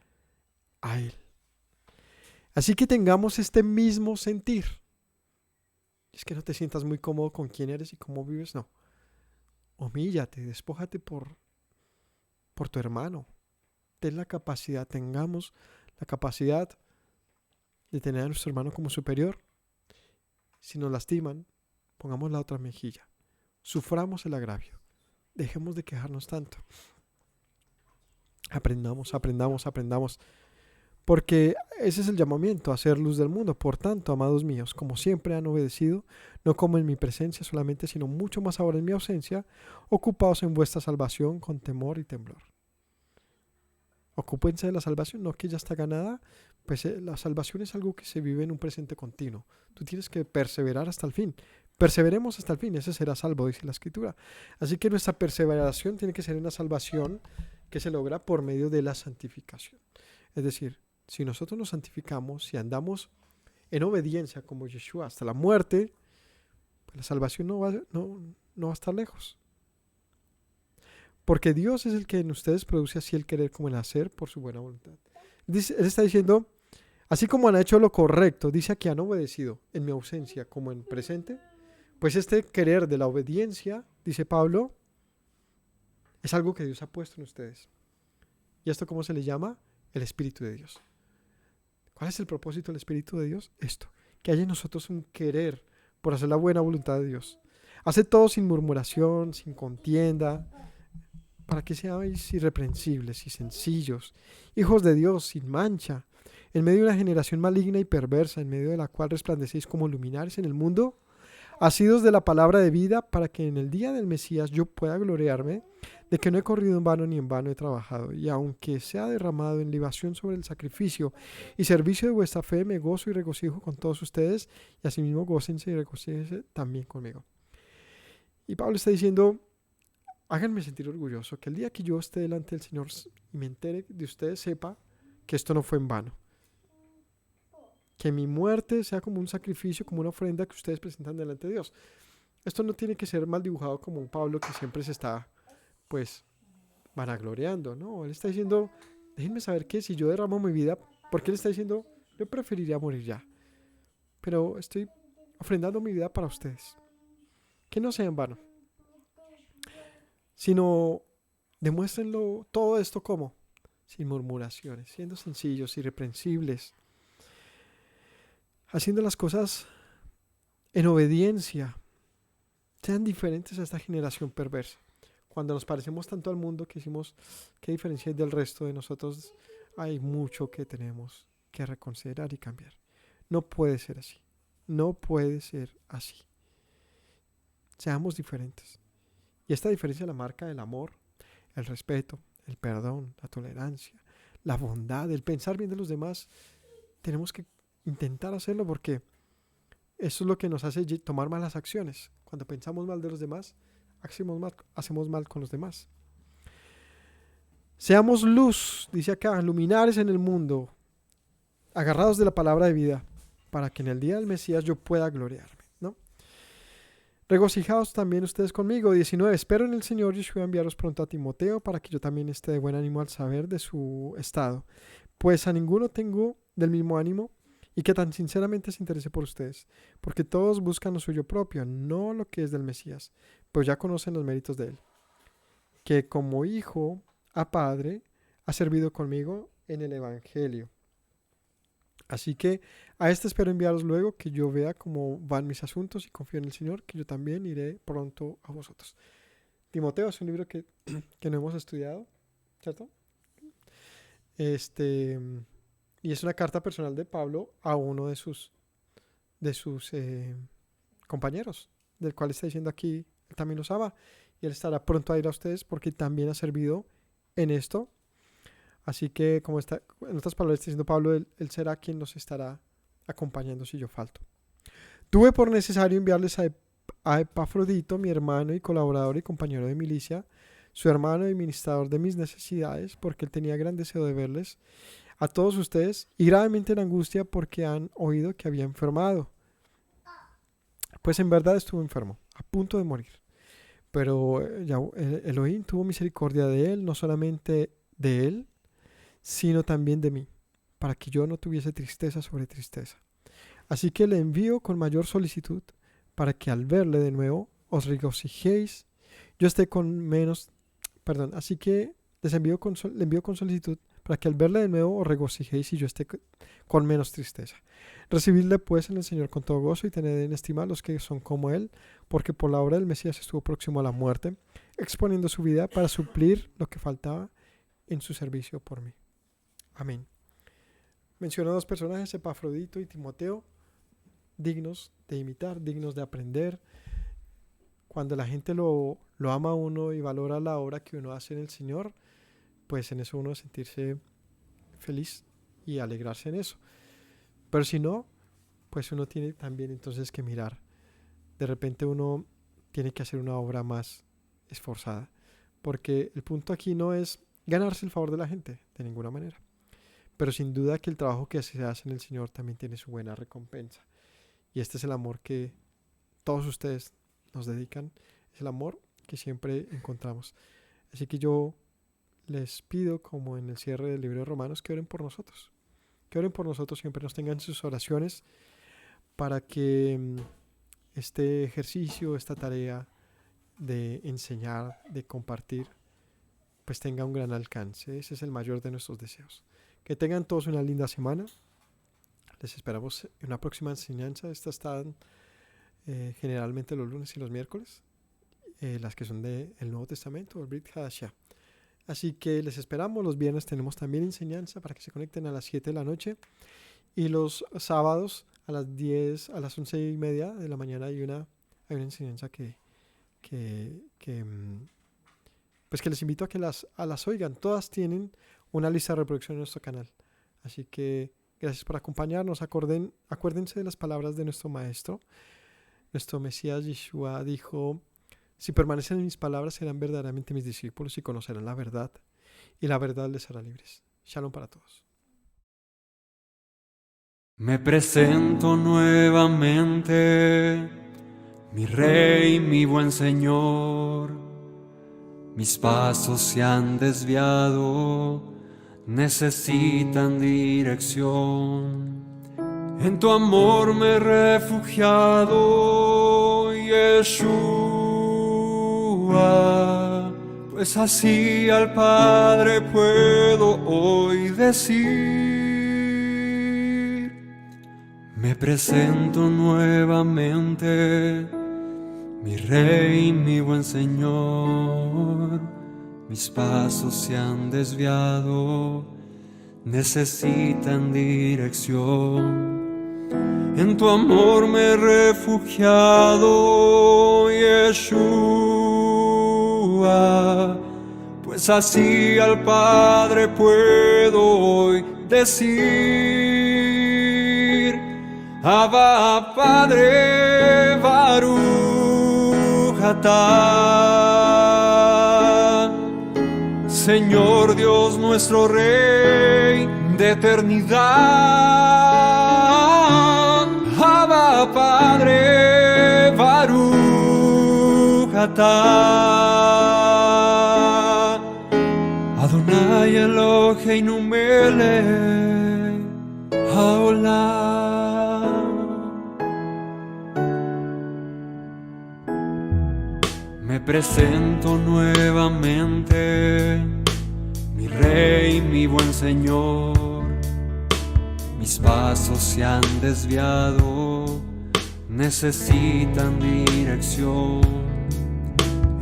a Él. Así que tengamos este mismo sentir. Es que no te sientas muy cómodo con quién eres y cómo vives, no. Humíllate, despójate por tu hermano. Ten la capacidad, tengamos la capacidad de tener a nuestro hermano como superior. Si nos lastiman, pongamos la otra mejilla. Suframos el agravio. Dejemos de quejarnos tanto. Aprendamos. Porque ese es el llamamiento, a ser luz del mundo. Por tanto, amados míos, como siempre han obedecido, no como en mi presencia solamente, sino mucho más ahora en mi ausencia, ocupaos en vuestra salvación con temor y temblor. Ocúpense de la salvación, no que ya está ganada, pues la salvación es algo que se vive en un presente continuo. Tú tienes que perseverar hasta el fin. Perseveremos hasta el fin, ese será salvo, dice la Escritura. Así que nuestra perseveración tiene que ser una salvación que se logra por medio de la santificación. Es decir, si nosotros nos santificamos, si andamos en obediencia como Yeshua hasta la muerte, pues la salvación no va a estar lejos. Porque Dios es el que en ustedes produce así el querer como el hacer por su buena voluntad. Él está diciendo, así como han hecho lo correcto, dice que han obedecido en mi ausencia como en presente, pues este querer de la obediencia, dice Pablo, es algo que Dios ha puesto en ustedes. ¿Y esto cómo se le llama? El Espíritu de Dios. ¿Cuál es el propósito del Espíritu de Dios? Esto, que haya en nosotros un querer por hacer la buena voluntad de Dios. Hace todo sin murmuración, sin contienda, para que seáis irreprensibles y sencillos, hijos de Dios sin mancha, en medio de una generación maligna y perversa, en medio de la cual resplandecéis como luminares en el mundo, asidos de la palabra de vida, para que en el día del Mesías yo pueda gloriarme de que no he corrido en vano ni en vano he trabajado, y aunque sea derramado en libación sobre el sacrificio y servicio de vuestra fe, me gozo y regocijo con todos ustedes, y asimismo gócense y regocíjense también conmigo. Y Pablo está diciendo, háganme sentir orgulloso, que el día que yo esté delante del Señor y me entere de ustedes, sepa que esto no fue en vano. Que mi muerte sea como un sacrificio, como una ofrenda que ustedes presentan delante de Dios. Esto no tiene que ser mal dibujado como un Pablo que siempre se está, pues, vanagloriando, ¿no? Él está diciendo, déjenme saber que si yo derramo mi vida, porque él está diciendo, yo preferiría morir ya, pero estoy ofrendando mi vida para ustedes. Que no sea en vano, sino demuéstrenlo todo esto como, sin murmuraciones, siendo sencillos, irreprensibles, haciendo las cosas en obediencia. Sean diferentes a esta generación perversa. Cuando nos parecemos tanto al mundo que decimos qué diferencia hay del resto de nosotros, hay mucho que tenemos que reconsiderar y cambiar. No puede ser así. No puede ser así. Seamos diferentes. Y esta diferencia la marca el amor, el respeto, el perdón, la tolerancia, la bondad, el pensar bien de los demás. Tenemos que intentar hacerlo porque eso es lo que nos hace tomar malas acciones. Cuando pensamos mal de los demás, hacemos mal con los demás. Seamos luz, dice acá, luminares en el mundo, agarrados de la palabra de vida, para que en el día del Mesías yo pueda gloriarme, ¿no? Regocijaos también ustedes conmigo. 19. Espero en el Señor Yeshua enviaros pronto a Timoteo para que yo también esté de buen ánimo al saber de su estado. Pues a ninguno tengo del mismo ánimo y que tan sinceramente se interese por ustedes, porque todos buscan lo suyo propio, no lo que es del Mesías, pues ya conocen los méritos de él, que como hijo a padre ha servido conmigo en el Evangelio. Así que a este espero enviaros luego que yo vea cómo van mis asuntos y confío en el Señor, que yo también iré pronto a vosotros. Timoteo es un libro que no hemos estudiado, ¿cierto? Y es una carta personal de Pablo a uno de sus compañeros, del cual está diciendo aquí, él también los ama, y él estará pronto a ir a ustedes porque también ha servido en esto. Así que, como está, en otras palabras está diciendo Pablo, él será quien nos estará acompañando si yo falto. Tuve por necesario enviarles a Epafrodito, mi hermano y colaborador y compañero de milicia, su hermano y ministrador de mis necesidades, porque él tenía gran deseo de verles a todos ustedes y gravemente en angustia porque han oído que había enfermado. Pues en verdad estuvo enfermo, a punto de morir. Pero Elohim tuvo misericordia de él, no solamente de él, sino también de mí, para que yo no tuviese tristeza sobre tristeza. Así que le envío con mayor solicitud, para que al verle de nuevo os regocijéis. Así que le envío con solicitud, para que al verle de nuevo os regocijéis y yo esté con menos tristeza. Recibidle pues en el Señor con todo gozo y tened en estima a los que son como él, porque por la obra del Mesías estuvo próximo a la muerte, exponiendo su vida para suplir lo que faltaba en su servicio por mí. Amén. menciona dos personajes, Epafrodito y Timoteo, dignos de imitar, dignos de aprender. Cuando la gente lo ama a uno y valora la obra que uno hace en el Señor, pues en eso uno sentirse feliz y alegrarse en eso. Pero si no, pues uno tiene también entonces que mirar. De repente uno tiene que hacer una obra más esforzada, porque el punto aquí no es ganarse el favor de la gente, de ninguna manera. Pero sin duda que el trabajo que se hace en el Señor también tiene su buena recompensa. Y este es el amor que todos ustedes nos dedican, es el amor que siempre encontramos. Así que yo les pido, como en el cierre del libro de Romanos, que oren por nosotros. Que oren por nosotros, siempre nos tengan sus oraciones para que este ejercicio, esta tarea de enseñar, de compartir, pues tenga un gran alcance. Ese es el mayor de nuestros deseos. Que tengan todos una linda semana. Les esperamos en una próxima enseñanza. Estas están generalmente los lunes y los miércoles, las que son del Nuevo Testamento, el Brit Hadashah. Así que les esperamos. Los viernes tenemos también enseñanza para que se conecten a las 7 de la noche. Y los sábados a las 10, a las 11:30 de la mañana hay una enseñanza que les invito a que las oigan. Todas tienen una lista de reproducción en nuestro canal. Así que gracias por acompañarnos. Acuérdense de las palabras de nuestro Maestro. Nuestro Mesías Yeshua dijo: si permanecen en mis palabras, serán verdaderamente mis discípulos y conocerán la verdad, y la verdad les hará libres. Shalom para todos. Me presento nuevamente, mi Rey, mi buen Señor. Mis pasos se han desviado, necesitan dirección. En tu amor me he refugiado, Yeshua, pues así al Padre puedo hoy decir. Me presento nuevamente, mi Rey, mi buen Señor. Mis pasos se han desviado, necesitan dirección. En tu amor me he refugiado, Yeshua, pues así al Padre puedo hoy decir: Abba, Padre, Baruch atah. Señor Dios nuestro Rey de eternidad. Abba, Padre, Baruch atah. Adonai Eloheinu melech haolam. Me presento nuevamente, mi Rey, mi buen Señor. Mis pasos se han desviado, necesitan dirección.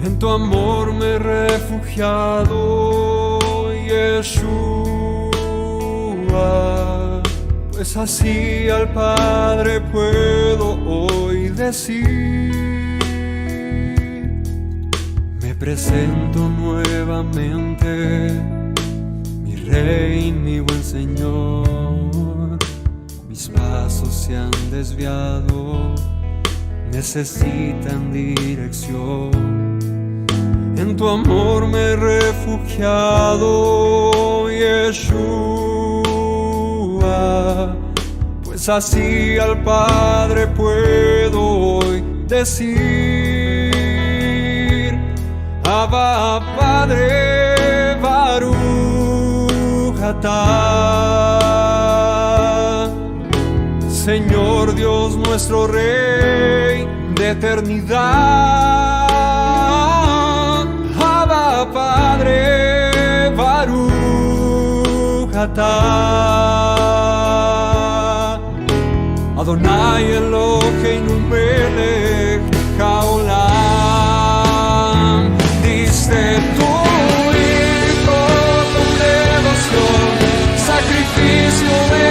En tu amor me he refugiado, Yeshua, pues así al Padre puedo hoy decir. Me presento nuevamente, mi Rey, mi buen Señor. Mis pasos se han desviado, necesitan dirección. En tu amor me he refugiado, Yeshua, pues así al Padre puedo hoy decir: Abba, Padre, Baruch atah. Señor Dios nuestro Rey de eternidad. Abba, Padre, Baruch atah. Adonai Eloheinu melech haolam. Diste tu hijo con devoción, sacrificio de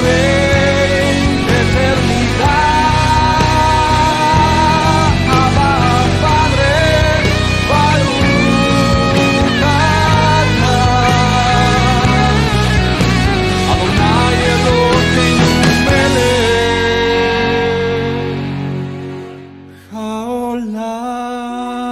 rey de eternidad, Abba, Padre, Baruch atah, Adonai Eloheinu melech haolam.